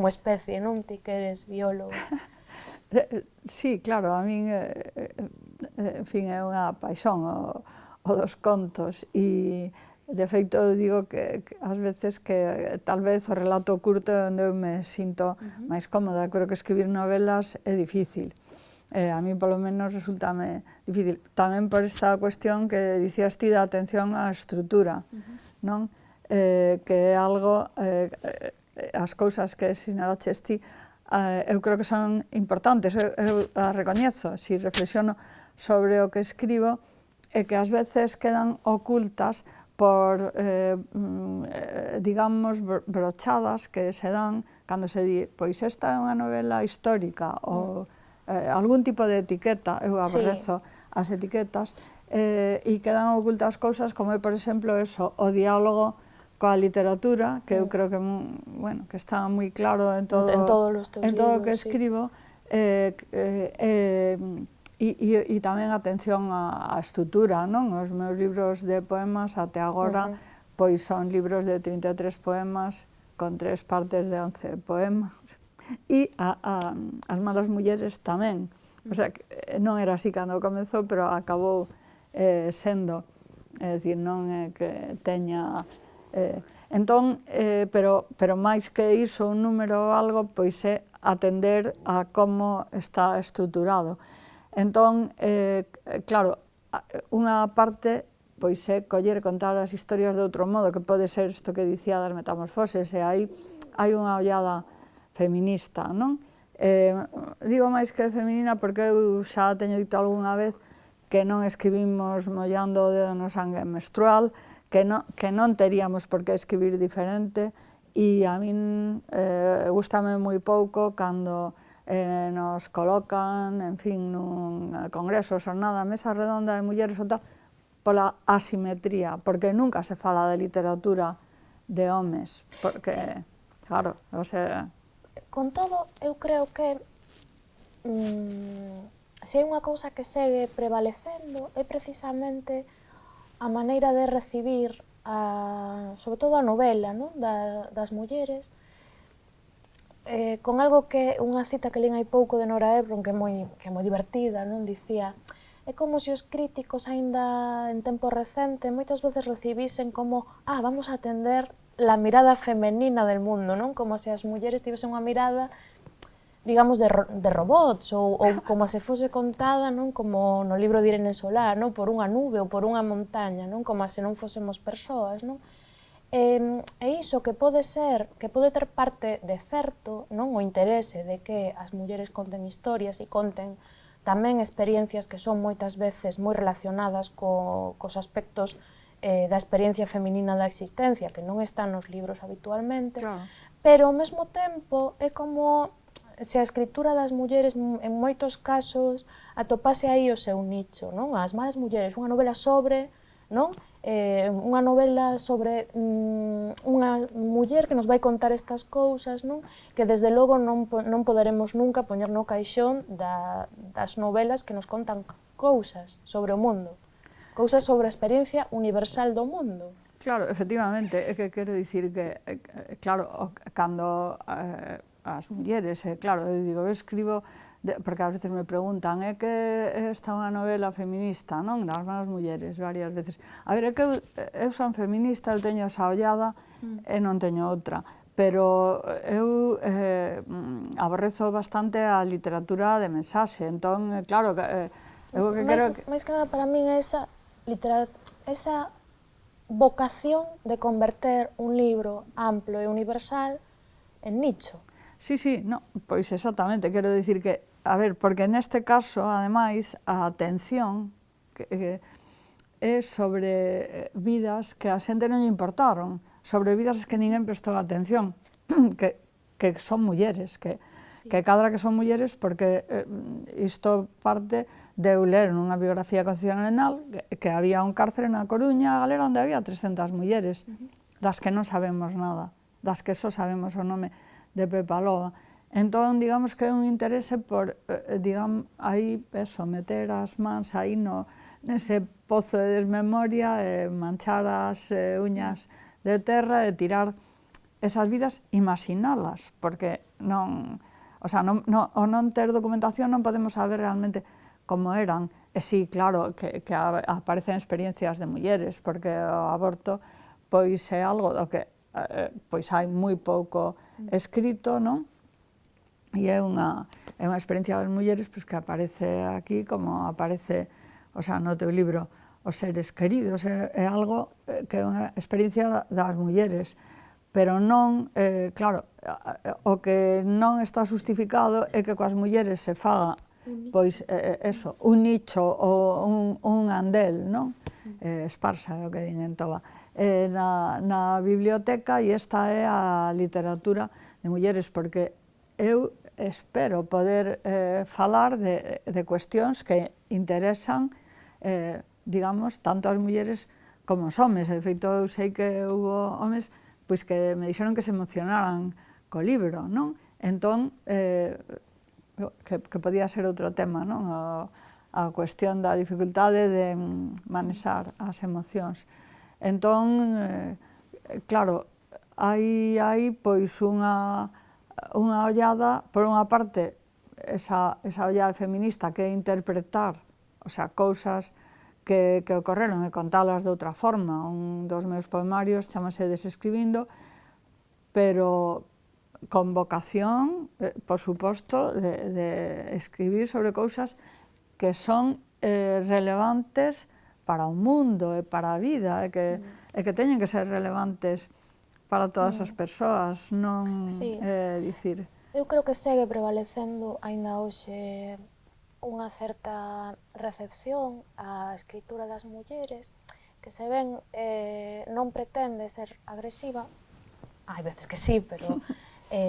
especie, non? Ti que eres biólogo. Sí, claro, a min, en fin, é unha paixón o dos contos e De feito, eu digo que ás veces que tal vez o relato curto é onde eu me sinto máis cómoda. Creo que escribir novelas é difícil. A mí, polo menos, resultame difícil. Tamén por esta cuestión que dicías ti da atención á estrutura, non? Que é algo, as cousas que sinalaches ti, eu creo que son importantes, eu as recoñezo, si reflexiono sobre o que escribo, e que ás veces quedan ocultas por, digamos, brochadas que se dan cando se di, pois esta é unha novela histórica, ou algún tipo de etiqueta, eu aborrezo as etiquetas, e quedan ocultas cousas como, por exemplo, eso, o diálogo coa literatura, que eu creo que, bueno, que está moi claro en todo o que escribo, e tamén atención á estrutura, non? Os meus libros de poemas até agora pois son libros de 33 poemas con 3 partes de 11 poemas, e as malas mulleres tamén. O sea, non era así cando comezou, pero acabou sendo, é dicir, non é que teña... Entón, pero máis que iso, un número ou algo, pois é atender a como está estruturado. Entón, claro, unha parte pois é coller e contar as historias de outro modo, que pode ser isto que dicía das metamorfoses, e aí hai unha ollada feminista, non? Digo máis que feminina porque eu xa teño dito algunha vez que non escribimos mollando o dedo no sangue menstrual, que non teríamos por que escribir diferente, e a min gústame moi pouco cando nos colocan, en fin, nun congreso, xornada, mesa redonda de mulleres ou tal, pola asimetría, porque nunca se fala de literatura de homes, porque, claro, o sea... Con todo, eu creo que se hai unha cousa que segue prevalecendo é precisamente a maneira de recibir, sobre todo a novela, non? Das mulleres, con algo que, unha cita que lín hai pouco de Nora Ephron, que é moi divertida, non? Dicía, é como se os críticos, aínda en tempo recente, moitas veces recibisen como, vamos a atender la mirada femenina del mundo, non? Como se as mulleres tivesen unha mirada, digamos, de robots, ou como se fose contada, non? Como no libro de Irene Solá, non? Por unha nube ou por unha montaña, non? Como se non fósemos persoas, non? E iso que pode ter parte de certo, non? O interese de que as mulleres conten historias e conten tamén experiencias que son moitas veces moi relacionadas cos aspectos da experiencia feminina da existencia, que non están nos libros habitualmente, pero ao mesmo tempo é como se a escritura das mulleres en moitos casos atopase aí o seu nicho, non? As malas mulleres, unha novela sobre, non? Unha novela sobre unha muller que nos vai contar estas cousas, non? Que desde logo non poderemos nunca poñer no caixón das novelas que nos contan cousas sobre o mundo, cousas sobre a experiencia universal do mundo. Claro, efectivamente, é que quero dicir que, claro, cando as mulleres, claro, eu digo, eu escribo, porque ás veces me preguntan, é que esta é unha novela feminista, non? Das malas mulleres, varias veces. A ver, é que eu son feminista, eu teño esa ollada e non teño outra, pero eu aborrezo bastante a literatura de mensaxe, entón, claro, eu que quero... Máis que nada, para min é esa vocación de converter un libro amplo e universal en nicho. Sí, no, pois exactamente, quero dicir que, a ver, porque neste caso, ademais, a atención é sobre vidas que a xente non lle importaron, sobre vidas que ninguén prestou atención, que son mulleres, que cadra que son mulleres, porque isto parte de eu ler nunha biografía constitucional que había un cárcere na Coruña, a Galera, onde había 300 mulleres, das que non sabemos nada, das que só sabemos o nome de Pepa Loba. Entón, digamos que é un interese por, digamos, aí, eso, meter as mans aí nese pozo de desmemoria, manchar as uñas de terra e tirar esas vidas, imaginalas, porque non, o sea, o non ter documentación non podemos saber realmente como eran. E sí, claro, que aparecen experiencias de mulleres, porque o aborto pois é algo do que pois hai moi pouco escrito, non? E é unha experiencia das mulleres pois, que aparece aquí como aparece, o sea, no teu libro Os seres queridos, é algo que é unha experiencia das mulleres, pero non, claro, o que non está justificado é que coas mulleres se faga, pois, eso, un nicho ou un andel, non? Esparsa é o que din en Toba. Na biblioteca, e esta é a literatura de mulleres, porque eu espero poder falar de cuestións que interesan, digamos, tanto as mulleres como os homes. De feito, eu sei que houve homes pois, que me dixeron que se emocionaran co libro, non? Entón, que podía ser outro tema, non? A cuestión da dificultade de manexar as emocións. Entón, claro, hai pois unha ollada, por unha parte, esa ollada feminista que é interpretar, o sea, cousas que ocorreron e contalas de outra forma. Un dos meus poemarios chamase Desescribindo, pero con vocación, por suposto, de escribir sobre cousas que son relevantes para o mundo e para a vida, e que teñen que ser relevantes para todas as persoas, non dicir... Eu creo que segue prevalecendo aínda hoxe unha certa recepción á escritura das mulleres, que se ven non pretende ser agresiva, hai veces que sí, pero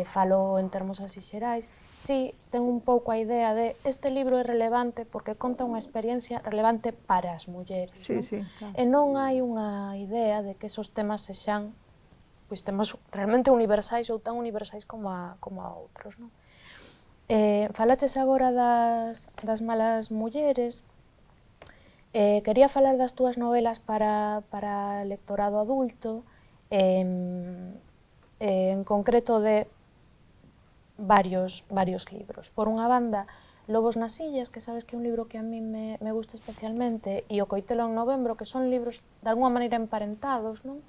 falo en termos así xerais, sí ten un pouco a idea de este libro é relevante porque conta unha experiencia relevante para as mulleres, non? Sí, claro. E non hai unha idea de que esos temas sexan pois temas realmente universais ou tan universais como a outros, non? Falaches agora das malas mulleres. Quería falar das túas novelas para lectorado adulto, en concreto de varios libros. Por unha banda, Lobos nas illas, que sabes que é un libro que a mí me gusta especialmente, e O coitelo en novembro, que son libros de alguma maneira emparentados, non?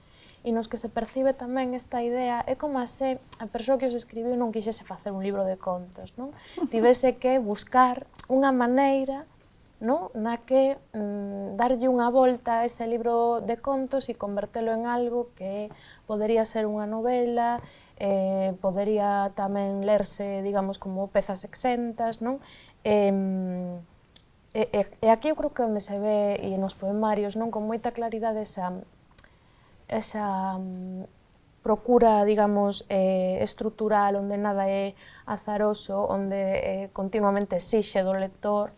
E nos que se percibe tamén esta idea, é como se a persoa que os escribiu non quixese facer un libro de contos, non? Tivese que buscar unha maneira, non? Na que darlle unha volta a ese libro de contos e convertelo en algo que podería ser unha novela, podería tamén lerse, digamos, como pezas exentas, non? E aquí eu creo que onde se ve, e nos poemarios, non? Con moita claridade esa procura, digamos, estrutural, onde nada é azaroso, onde continuamente exixe do lector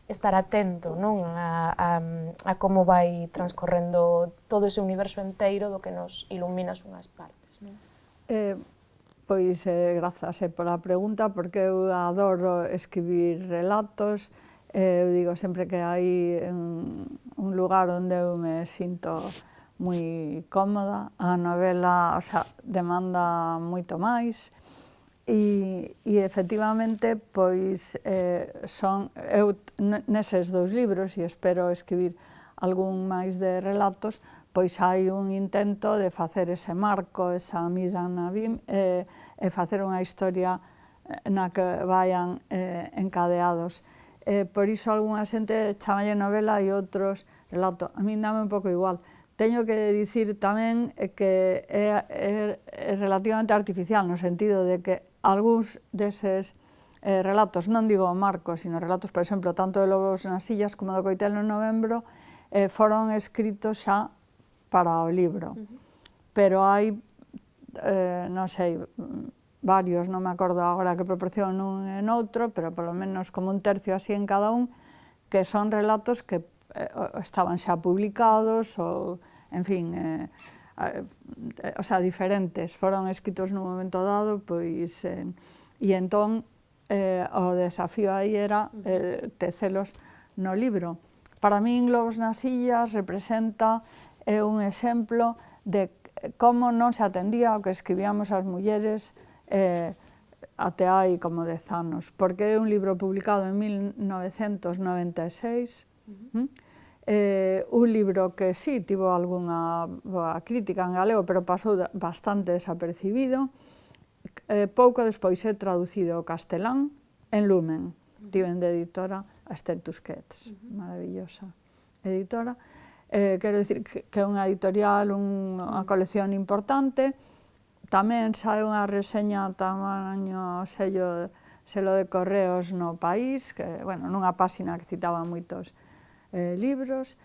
estar atento, non? A como vai transcorrendo todo ese universo enteiro do que nos ilumina as unhas partes, non? Pois, grazas pola pregunta, porque eu adoro escribir relatos. Eu digo sempre que hai un lugar onde eu me sinto moi cómoda. A novela, o sea, demanda moito máis, e efectivamente, pois, eu neses dous libros, e espero escribir algún máis de relatos, pois hai un intento de facer ese marco, esa mise en abîme, e facer unha historia na que vayan encadeados. Por iso algunha xente chamalle novela e outros relato. A min dame un pouco igual. Teño que dicir tamén que é relativamente artificial, no sentido de que algúns deses relatos, non digo marcos, sino relatos, por exemplo, tanto de Lobos nas illas como do coitelo en novembro, foron escritos xa para o libro. Pero hai, non sei, varios, non me acordo agora que proporción nun e noutro, pero polo menos como un tercio así en cada un, que son relatos que estaban xa publicados ou, en fin, o sea, diferentes, foron escritos nun momento dado, pois, e entón o desafío aí era tecelos no libro. Para min, Lobos nas illas representa un exemplo de como non se atendía ao que escribíamos as mulleres até hai como 10 anos, porque é un libro publicado en 1996, un libro que sí tivo algunha boa crítica en galego, pero pasou bastante desapercibido. Pouco despois é traducido ao castelán en Lumen, tiven de editora a Esther Tusquets, maravillosa editora. Quero dicir que é unha editorial, unha colección importante. Tamén sae unha reseña tamaño selo de Correos no País, que, bueno, nunha páxina que citaba moitos libros,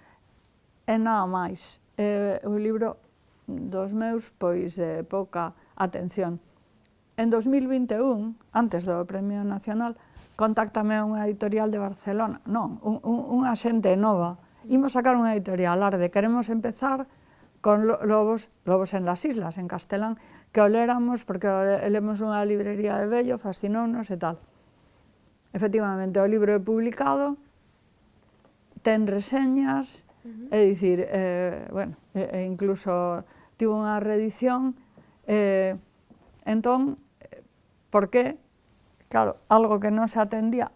e nada máis. Un libro dos meus, pois, de pouca atención. En 2021, antes do Premio Nacional, contáctame unha editorial de Barcelona, non, unha xente nova. Imos sacar unha editorial, Arde, queremos empezar con Lobos en las Islas, en castelán, que o léramos porque lemos unha librería de Bello, fascinounos e tal. Efectivamente, o libro é publicado, ten reseñas, é dicir, bueno, incluso tivo unha reedición, entón, por que? Claro, algo que non se atendía.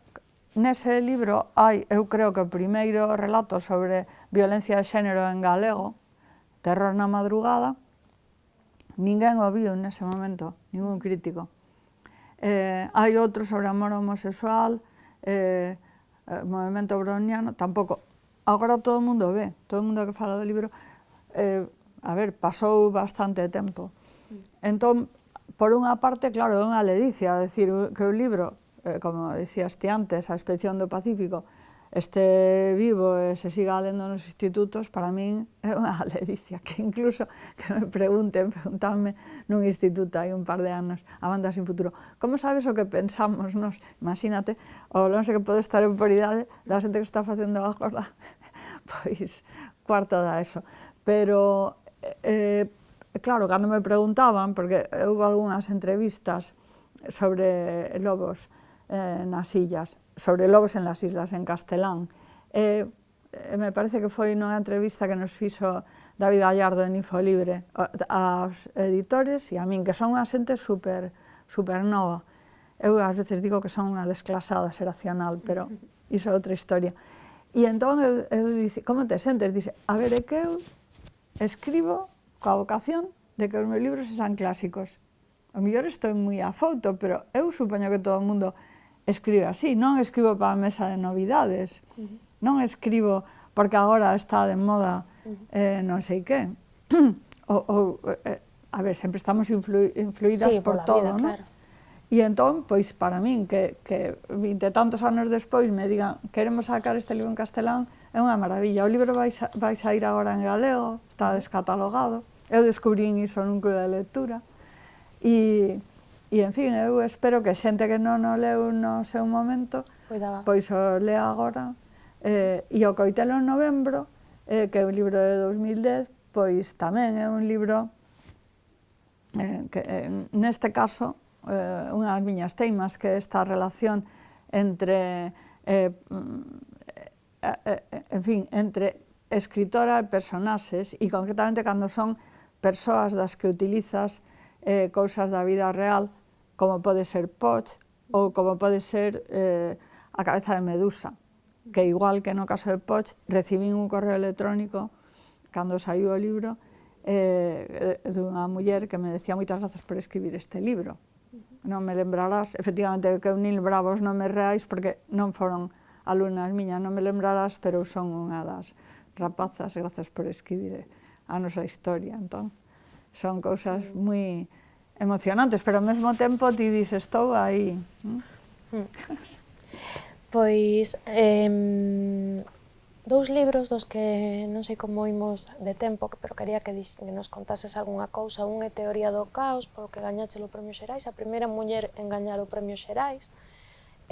Nese libro hai, eu creo que o primeiro relato sobre violencia de xénero en galego, Terror na madrugada, ninguén o viu nese momento, ningún crítico. Hai outro sobre amor homosexual, movemento browniano, tampouco. Agora todo o mundo ve, todo o mundo que fala do libro, a ver, pasou bastante tempo. Entón, por unha parte, claro, é unha ledicia, decir que o libro, como dicías ti antes, A expedición do Pacífico, este vivo e se siga lendo nos institutos, para min é unha ledicia, que incluso que me preguntanme nun instituto hai un par de anos, a Banda Sin Futuro, como sabes o que pensamos nos? Imagínate, o non sei que pode estar en prioridade da xente que está facendo agora, pois, cuarto da ESO. Pero, claro, cando me preguntaban, porque houve algunhas entrevistas sobre lobos nas illas, sobre Lobos en las Islas, en castelán. Me parece que foi nunha entrevista que nos fixo David Gallardo en Infolibre aos editores e a min, que son unha xente super nova. Eu ás veces digo que son unha desclasada xeracional, pero iso é outra historia. E entón eu dice, como te sentes? Dice, a ver, é que eu escribo coa vocación de que os meus libros sexan clásicos. O mellor estou moi a foto, pero eu supoño que todo o mundo escribe así, non escribo para a mesa de novidades, non escribo porque agora está de moda non sei que. A ver, sempre estamos influídas por todo, non? E entón, pois, para min, que 20 e tantos anos despois me digan queremos sacar este libro en castelán, é unha maravilla. O libro vai sair agora en galego, está descatalogado. Eu descubrín iso nun club de lectura. E, en fin, eu espero que xente que non o leu no seu momento, pois o lea agora. E o Coitelo en novembro, que é un libro de 2010, pois tamén é un libro que, neste caso, unha das miñas teimas, que é esta relación entre, en fin, entre escritora e personaxes, e concretamente cando son persoas das que utilizas cousas da vida real, como pode ser Poch ou como pode ser a cabeza de Medusa, que igual que no caso de Poch, recibín un correo electrónico cando saiu o libro dunha muller que me decía moitas grazas por escribir este libro. Non me lembrarás, efectivamente, que eu nin lembraba os nomes reais porque non foron alumnas miñas, non me lembrarás, pero son unha das rapazas, grazas por escribir a nosa historia, entón. Son cousas moi emocionantes, pero ao mesmo tempo ti dices, estou aí. Pois, dous libros dos que non sei como imos de tempo, pero quería que nos contases algunha cousa. Un é Teoría do Caos, polo que gañache o Premio Xerais, a primeira muller en gañar o Premio Xerais,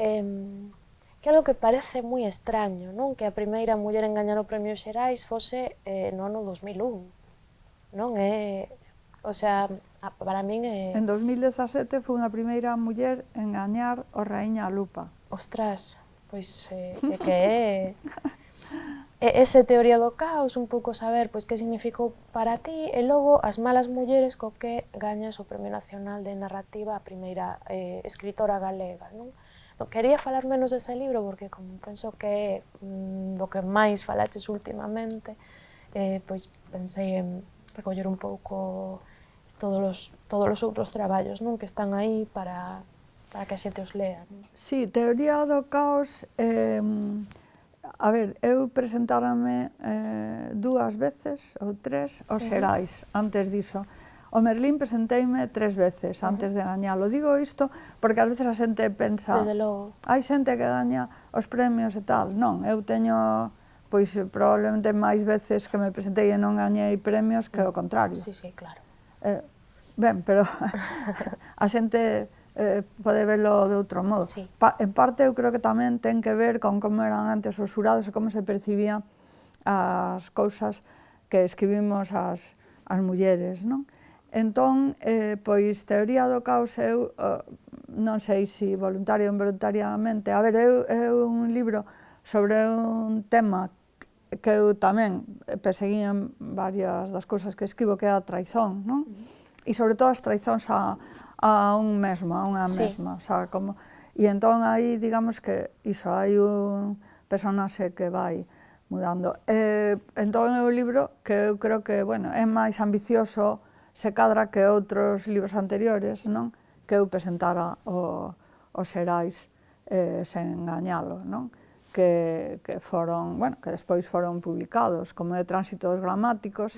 que é algo que parece moi extraño, non? Que a primeira muller en gañar o Premio Xerais fose no ano 2001, non? O sea, para min é... En 2017 foi unha primeira muller en gañar o Raíña Lupa. Ostras, pois que é... Ese Teoría do Caos, un pouco saber pois que significou para ti, e logo As malas mulleres, co que gañas o Premio Nacional de Narrativa a primeira escritora galega, non? Quería falar menos dese libro porque como penso que é do que máis falaches últimamente, pois pensei en recoller un pouco todos os outros traballos, non, que están aí para que a xente os lea. Non? Sí, Teoría do caos, a ver, eu presentárame 2 veces ou 3 aos Xerais, antes diso. O Merlín presenteime 3 veces antes de gañalo. Digo isto porque ás veces a xente pensa Desde logo. hai xente que gaña os premios e tal. Non, eu teño pois probablemente máis veces que me presentei e non gañei premios que o contrario. Sí, sí, claro. Ben, pero a xente pode velo de outro modo. Sí. En parte eu creo que tamén ten que ver con como eran antes os xurados e como se percibían as cousas que escribimos as mulleres, non? Entón, pois, Teoría do caos, eu non sei se voluntario ou involuntariamente, a ver, é un libro sobre un tema que eu tamén perseguí en varias das cousas que escribo, que é a traizón, non? E sobre todo as traizóns a un mesmo, a unha mesma, o sea, como... E entón aí, digamos que, iso, hai un personaxe que vai mudando. Entón é un libro que eu creo que, bueno, é máis ambicioso se cadra que outros libros anteriores, non? Que eu presentara os Xerais sen gañalo, non? Que foron, bueno, que despois foron publicados, como de Tránsitos gramáticos,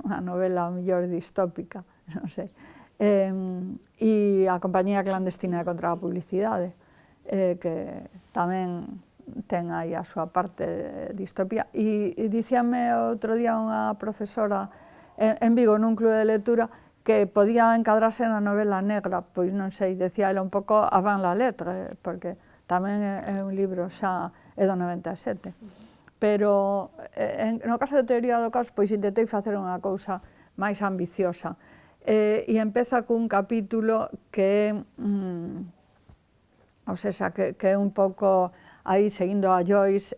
unha novela mellor distópica, non sei. E a Compañía clandestina contra a publicidade, que tamén ten aí a súa parte de distopía. E dicíame outro día unha profesora en Vigo, nun club de lectura, que podía encadrarse na novela negra, pois non sei, decía ela un pouco avant la lettre, porque tamén é un libro xa é do 97. Pero no caso de Teoría do caos, pois intentei facer unha cousa máis ambiciosa. E empeza cun capítulo que ou seja, que é un pouco aí seguindo a Joyce,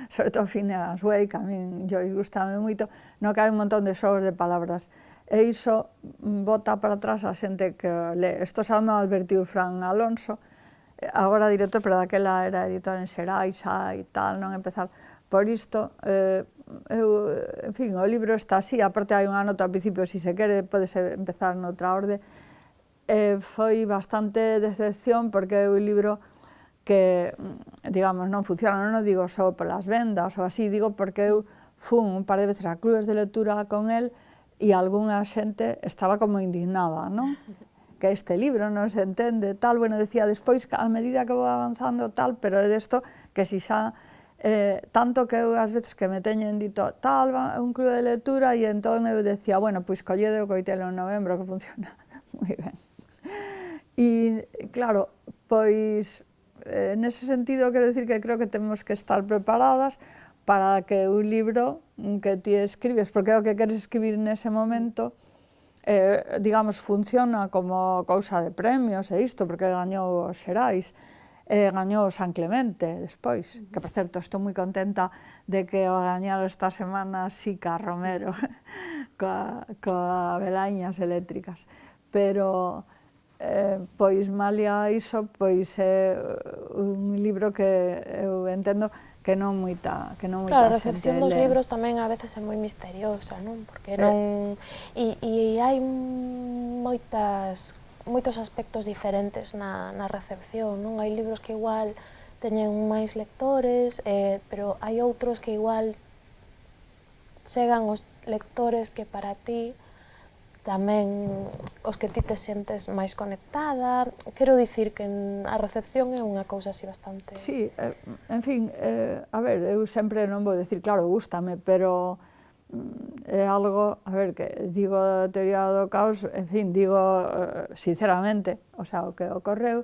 sobre todo Phineas Wake, a min Joyce gustame moito, no que hai un montón de xogos de palabras. E iso bota para atrás a xente que lee. Isto xa me advertiu Fran Alonso, agora director, pero daquela era editor en Xerais e tal, non empezar por isto. En fin, o libro está así, aparte hai unha nota ao principio, se se quere, podese empezar noutra orde. Foi bastante decepción porque é un libro que, digamos, non funciona, non digo só polas vendas ou así, digo porque eu fun un par de veces a clubes de lectura con el e algunha xente estaba como indignada, non? Que este libro non se entende, tal, bueno, decía despois, a medida que vou avanzando, tal, pero é desto que si xa, tanto que eu ás veces que me teñen dito, tal, un club de lectura, e entón eu decía, bueno, pois collede o Coitelo en novembro, que funciona moi ben. E, claro, pois, nese sentido, quero dicir que creo que temos que estar preparadas para que un libro que ti escribes, porque é o que queres escribir nese momento, digamos, funciona como cousa de premios e isto, porque gañou os Xerais, gañou San Clemente despois, que, por certo, estou moi contenta de que o gañaron esta semana Sica Romero, coa Velañas Eléctricas, pero... pois malia iso, pois é un libro que eu entendo que non moita xente lee. Claro, a recepción dos libros tamén a veces é moi misteriosa, non? Porque non... E hai moitos aspectos diferentes na recepción, non? Hai libros que igual teñen máis lectores, pero hai outros que igual chegan os lectores que para ti tamén os que ti te sentes máis conectada. Quero dicir que a recepción é unha cousa así bastante... Sí, en fin, a ver, eu sempre non vou dicir, claro, gústame, pero é algo, a ver, que digo a Teoría do caos, en fin, digo sinceramente, o sea, o que ocorreu,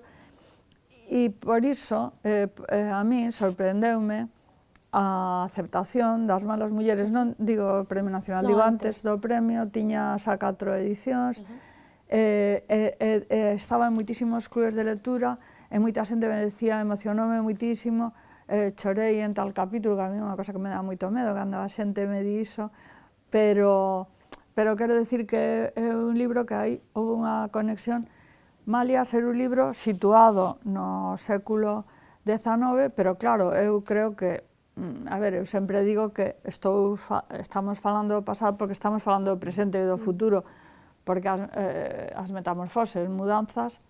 e por iso a min sorprendeume a aceptación das malas mulleres, non digo o Premio Nacional, digo antes do premio, tiña xa 4 edicións, estaba en moitísimos clubes de lectura, e moita xente me decía, emocionoume moitísimo, chorei en tal capítulo, que a mí é unha cosa que me dá moito medo, cando a xente me di iso, pero quero dicir que é un libro que houve unha conexión malia ser un libro situado no século XIX, pero claro, eu creo que, a ver, eu sempre digo que estamos falando do pasado porque estamos falando do presente e do futuro, porque as metamorfoses, mudanzas,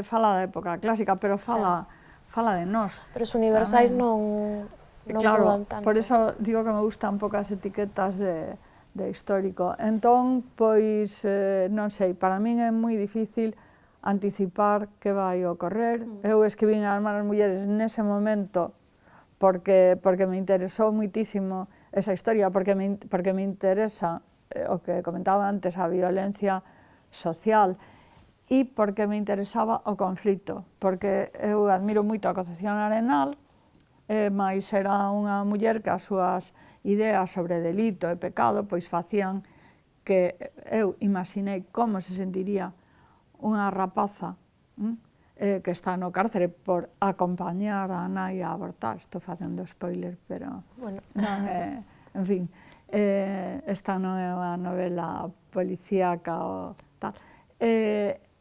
fala da época clásica, pero fala de nós. Pero os universais non mudan tanto. Por eso digo que me gustan un pouco as etiquetas de histórico. Entón, pois, non sei, para min é moi difícil anticipar que vai ocorrer. Eu escribín as malas mulleres nese momento porque me interesou moitísimo esa historia, porque me interesa o que comentaba antes, a violencia social, e porque me interesaba o conflito, porque eu admiro moito a Concepción Arenal, mais era unha muller que as súas ideas sobre delito e pecado pois facían que eu imaginei como se sentiría unha rapaza que está no cárcere por acompañar a nai a abortar. Estou facendo spoiler, pero non é, en fin, esta non é unha novela policíaca ou tal.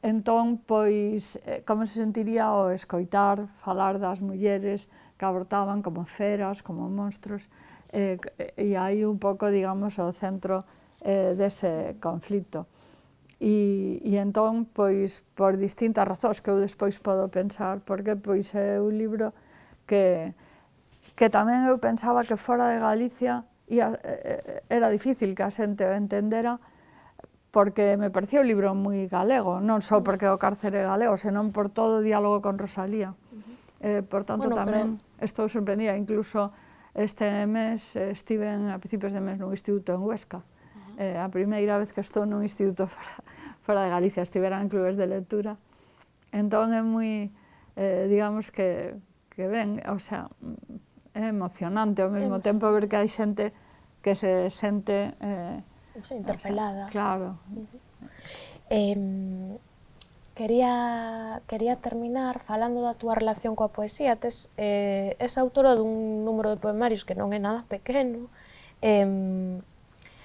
Entón, pois, como se sentiría o escoitar falar das mulleres que abortaban como feras, como monstros, e aí un pouco, digamos, o centro dese conflito. E entón, pois, por distintas razóns que eu despois podo pensar, porque pois é un libro que tamén eu pensaba que fora de Galicia era difícil que a xente o entendera, porque me parecía un libro moi galego, non só porque o cárcere é galego, senón por todo o diálogo con Rosalía. Por tanto, tamén estou sorprendida, incluso este mes estiven a principios de mes nun instituto en Huesca. A primeira vez que estou nun instituto fora de Galicia, estivera en clubes de lectura. Entón é moi, digamos que ben, o sea, é emocionante ao mesmo tempo ver que hai xente que se sente interpelada. Claro. Quería terminar falando da túa relación coa poesía. Tes autora dun número de poemarios que non é nada pequeno.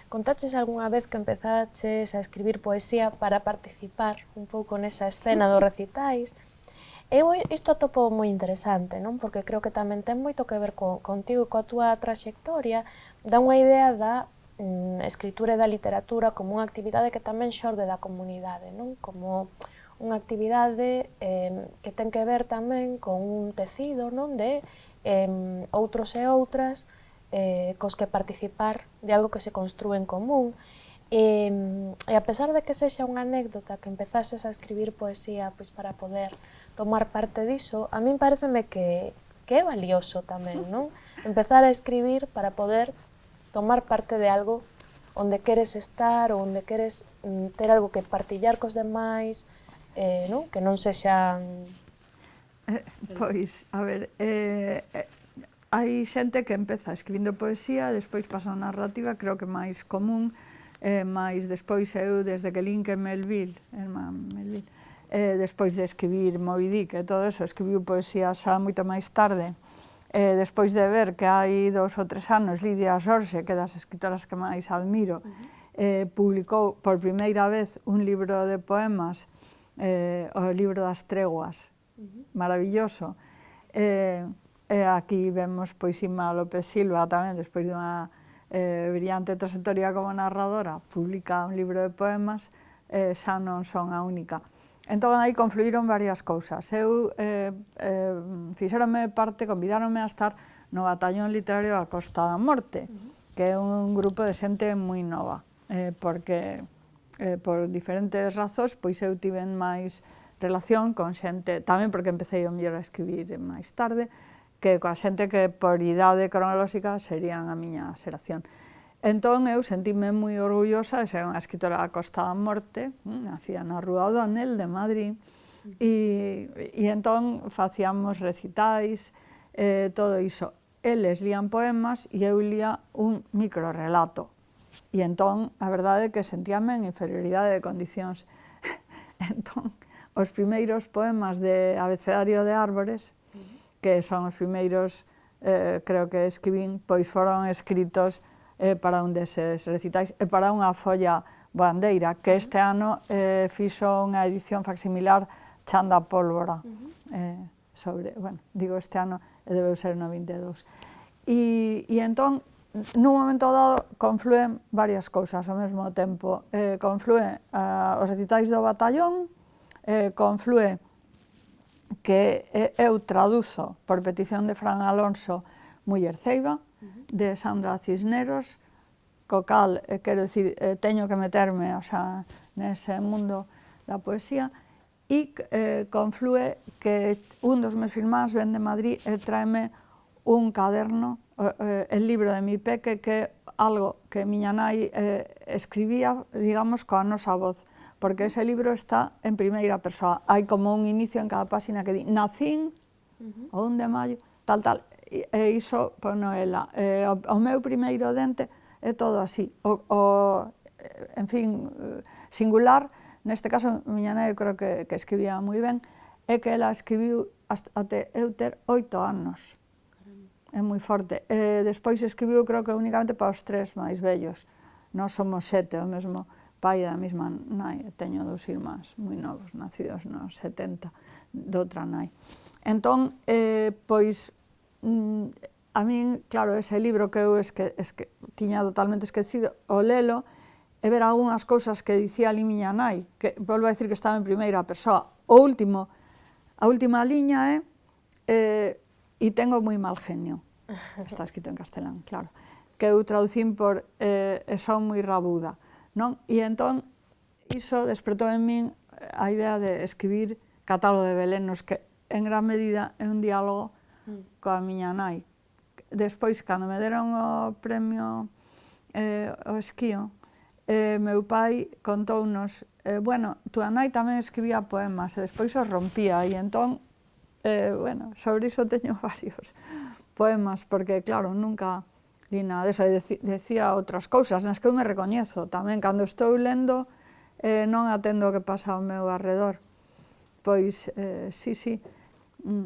Contaches algunha vez que empezaches a escribir poesía para participar un pouco nesa escena dos recitais. Eu isto atopo moi interesante, non? Porque creo que tamén ten moito que ver contigo e coa túa traxectoria. Dá unha idea da escritura e da literatura como unha actividade que tamén xorde da comunidade, non? Como unha actividade que ten que ver tamén con un tecido, non? De outros e outras cos que participar de algo que se construe en común. E a pesar de que sexa unha anécdota que empezases a escribir poesía pois para poder tomar parte diso, a min pareceme que é valioso tamén, non? Empezar a escribir para poder tomar parte de algo onde queres estar ou onde queres ter algo que partillar cos demais, non? Que non sexan... Pois, a ver, hai xente que empeza escribindo poesía, despois pasa a narrativa, creo que máis común, máis despois eu, desde que lin que Melville, despois de escribir Moby Dick e todo eso, escribiu poesía xa moito máis tarde, despois de ver que hai 2 ou 3 anos Lidia Xorxe, que é das escritoras que máis admiro, publicou por primeira vez un libro de poemas, o libro das treguas, maravilloso. E aquí vemos pois Inma López Silva tamén, despois dunha brillante trayectoria como narradora, publica un libro de poemas, xa non son a única. Entón aí confluíron varias cousas. Eu fixéronme parte, convidáronme a estar no Batallón Literario da Costa da Morte, que é un grupo de xente moi nova, porque por diferentes razóns pois eu tiven máis relación con xente, tamén porque empecé o mellor a escribir máis tarde, que coa xente que por idade cronolóxica serían a miña xeración. Entón eu sentíme moi orgullosa de ser unha escritora da Costa da Morte, nacida na Rúa O'Donnell de Madrid, e entón facíamos recitais, todo iso. Eles lían poemas e eu lía un microrelato. E entón, a verdade é que sentíame en inferioridade de condicións. Entón, os primeiros poemas de Abecedario de Árbores, que son os primeiros, creo que escribín, pois foron escritos para un deses recitais e para unha folla Boandeira, que este ano fixo unha edición facsimilar Chanda Pólvora, sobre, bueno, digo este ano, debeu ser no 22. E entón, nun momento dado, confluen varias cousas ao mesmo tempo. Confluen os recitais do batallón, conflue que eu traduzo por petición de Fran Alonso Muller Ceiba, de Sandra Cisneros, co cal, quero dicir, teño que meterme, o sea, nese mundo da poesía, e conflue que un dos meus irmáns ven de Madrid e tráeme un caderno, el libro de mi peque, que é algo que miña nai escribía, digamos, coa nosa voz, porque ese libro está en primeira persoa. Hai como un inicio en cada páxina que di nacín, o 1 de maio, tal, tal, e iso pono ela. O meu primeiro dente é todo así. En fin, singular, neste caso, miña nai, eu creo que escribía moi ben, é que ela escribiu até eu ter 8 anos. É moi forte. Despois escribiu, creo que únicamente para os 3 máis vellos. Nós somos 7, o mesmo pai da mesma nai. Teño 2 irmáns moi novos, nacidos nos 70, de outra nai. Entón, pois, a min, claro, ese libro que eu tiña totalmente esquecido, o lelo e ver algunhas cousas que dicía ali miña nai, que volvo a dicir que estaba en primeira persoa. A última liña é e tengo moi mal genio. Está escrito en castelán, claro. Que eu traducín por son moi rabuda, non? E entón, iso despertou en min a idea de escribir Catálogo de Belenos, que en gran medida é un diálogo coa miña nai. Despois, cando me deron o premio o Esquío, meu pai contounos, bueno, túa nai tamén escribía poemas e despois os rompía, e entón, bueno, sobre iso teño varios poemas, porque, claro, nunca li nada deso, decía outras cousas nas que eu me recoñezo tamén, cando estou lendo, non atendo o que pasa ao meu arredor. Pois, sí,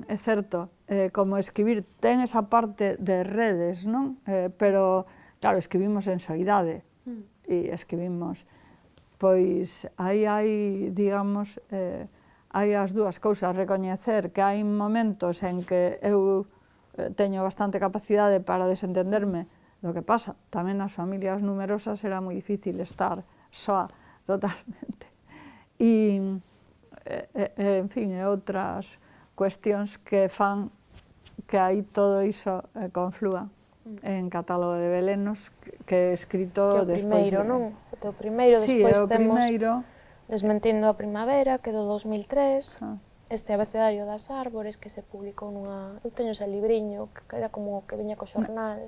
é certo, como escribir ten esa parte de redes, non? Pero, claro, escribimos en soidade, e escribimos, pois, aí hai, digamos, hai as dúas cousas, recoñecer que hai momentos en que eu teño bastante capacidade para desentenderme do que pasa. Tamén nas familias numerosas era moi difícil estar soa totalmente. E, en fin, outras cuestións que fan que aí todo iso conflúa en Catálogo de Belenos, que é escrito despois... Que o primeiro, non? O teu primeiro, despois temos Desmentindo a Primavera, que do 2003, este Abecedario das Árbores, que se publicou nunha... Eu teño ese libriño, que era como que viña co xornal.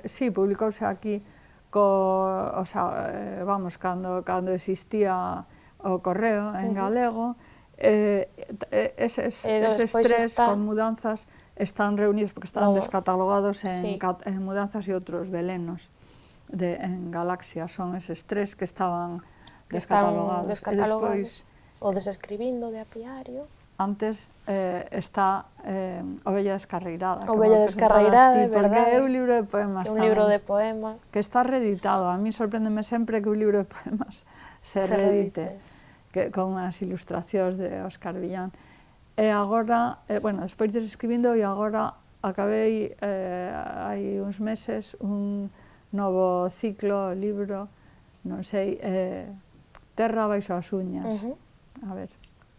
Sí, publicouse aquí, o sea, vamos, cando existía o correo en galego, eses 3 con mudanzas están reunidos porque están descatalogados en Mudanzas e outros belenos en Galaxia. Son eses 3 que estaban descatalogados. O Desescribindo, de Apiario. Antes está Ovella Descarreirada. Ovella Descarreirada, é verdade. Porque é un libro de poemas tamén. Un libro de poemas. Que está reeditado. A mí sorpréndeme sempre que un libro de poemas se reedite, con as ilustracións de Óscar Villán. E agora, bueno, despois Desescribindo, e agora acabei hai uns meses un novo ciclo, libro, non sei, Terra baixo as uñas.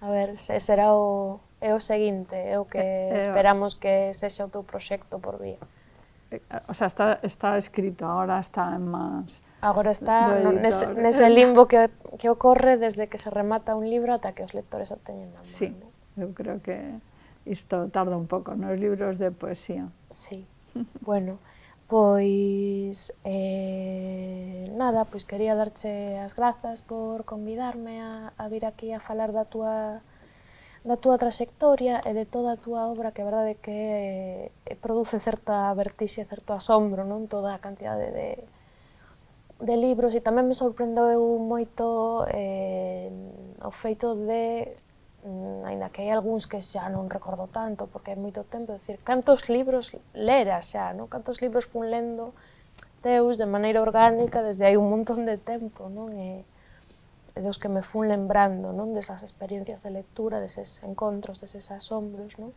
A ver, será o seguinte, é o que esperamos que sexa o teu proxecto por vía. O sea, está escrito, agora está en mans. Agora está nese limbo que ocorre desde que se remata un libro ata que os lectores o teñen na mão. Sí, eu creo que isto tarda un pouco nos libros de poesía. Sí, bueno, pois nada, pois quería darche as grazas por convidarme a vir aquí a falar da túa trayectoria e de toda a túa obra, que a verdade é que produce certa vertixe, certo asombro, non? Toda a cantidade de libros, e tamén me sorprendeu moito o feito de, aínda que hai algúns que xa non recordo tanto, porque hai moito tempo, decir, cantos libros leras xa, non? Cantos libros fun lendo teus de maneira orgánica desde hai un montón de tempo, non? dos que me fun lembrando, non? Desas experiencias de lectura, deses encontros, deses asombros, non?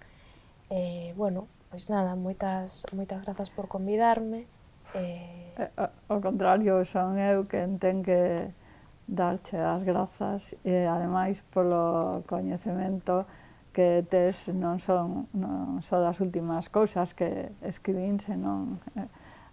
Bueno, pois nada, moitas grazas por convidarme. Ao contrario, son eu quen ten que darche as grazas e ademais polo coñecemento que tes non só das últimas cousas que escribín, senón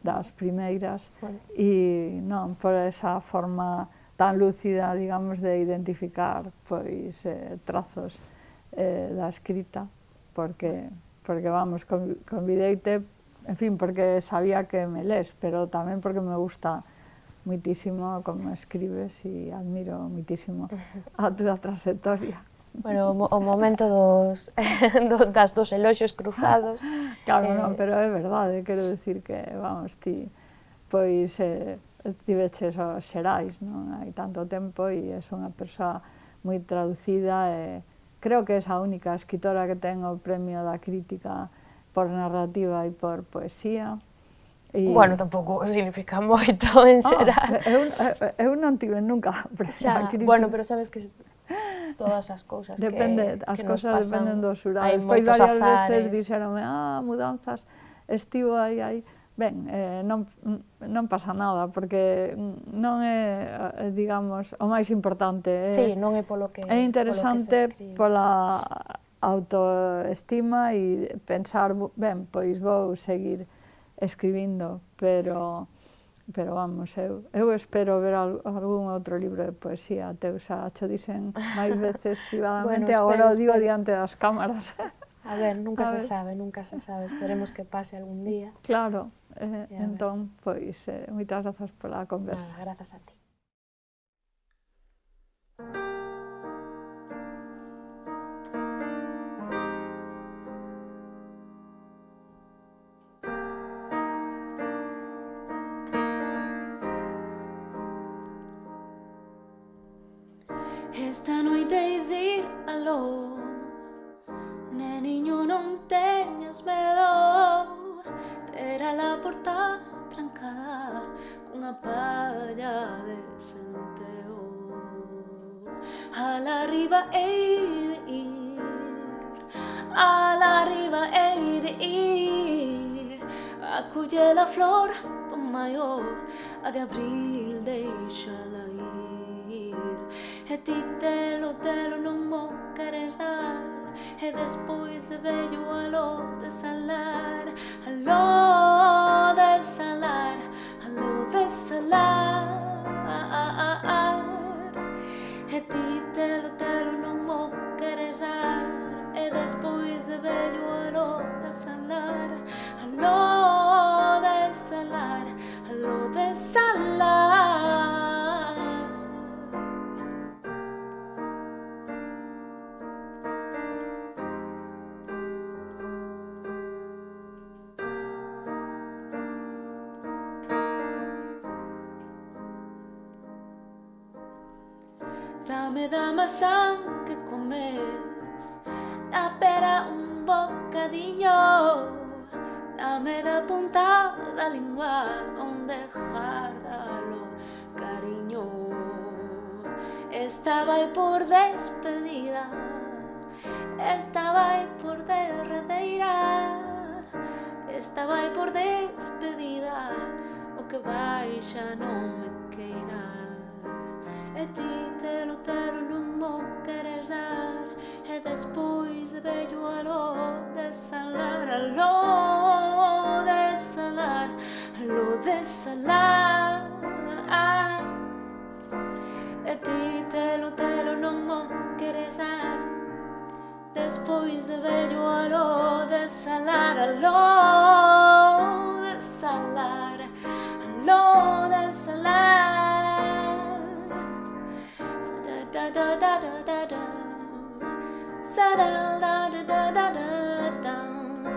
das primeiras, e non por esa forma tan lúcida, digamos, de identificar pois trazos da escrita, porque vamos, convideite, en fin, porque sabía que me lés, pero tamén porque me gusta moitísimo como escribes e admiro moitísimo a túa trayectoria. Bueno, o momento dos eloxios cruzados. Claro, non, pero é verdade, quero dicir que, vamos, ti, pois, tiveches os Xerais, non hai tanto tempo, e és unha persoa moi traducida, e creo que é a única escritora que ten o premio da crítica por narrativa e por poesía. Bueno, tampouco significa moito en xeral. Eu non tive nunca premio da crítica. Bueno, pero sabes que todas as cousas depende, as cousas dependen dos xurados. Hai moitos varias azares. veces dixeronme, mudanzas, estivo aí. Ben, non pasa nada, porque non é, digamos, o máis importante. Sí, non é polo que é interesante pola autoestima e pensar, ben, pois vou seguir escribindo, pero vamos, eu espero ver algún outro libro de poesía teu, xa cho dixen máis veces privadamente, agora o digo diante das cámaras. A ver, nunca se sabe, esperemos que pase algún día. Claro, entón, pois, moitas grazas pola conversa. Grazas a ti. Esta noite hei de ir aló, neniño, non teñas medo, terá a porta trancada cunha palla de centeo. Ala arriba hei de ir, ala arriba hei de ir, a coller a flor do maior, a de abril deixala ir. E ti telo non mo queres dar, e despois de vello aló desalar, aló desalar, aló desalar. E ti telo non mo queres dar, e despois de vello aló desalar, aló desalar, aló desalar. Dame da maçã que comes, da pera un bocadiño, dame da punta da lingua onde guardalo cariño. Estaba aí por despedida, estaba aí por derradeira, estaba aí por despedida, o que vai xa non me queira. E ti telo non mo queres dar, e despois de vello aló desalar, aló desalar, aló desalar. E ti telo non mo queres dar, despois de vello aló desalar, aló desalar, aló desalar. Da da da da da da, sa da da da da da da,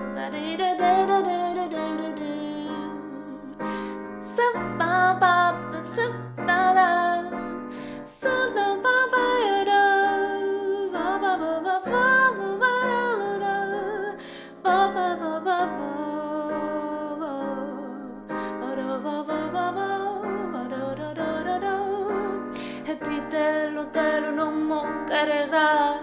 sa da da da da da da da, sa ba ba sa da da, sa da ba ba da, ba ba ba ba ba ba da, ba ba ba ba ba, ba da ba ba ba ba, ba da da da da da. E ti telo mo queres dar,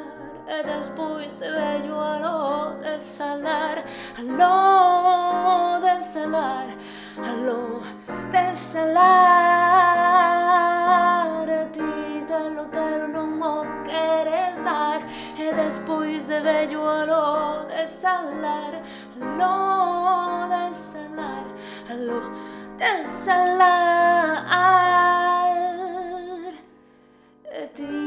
e despois de vello aló desalar, aló desalar, aló desalar. E ti telo non mo queres dar, e despois de vello aló desalar, aló desalar, aló desalar. E ti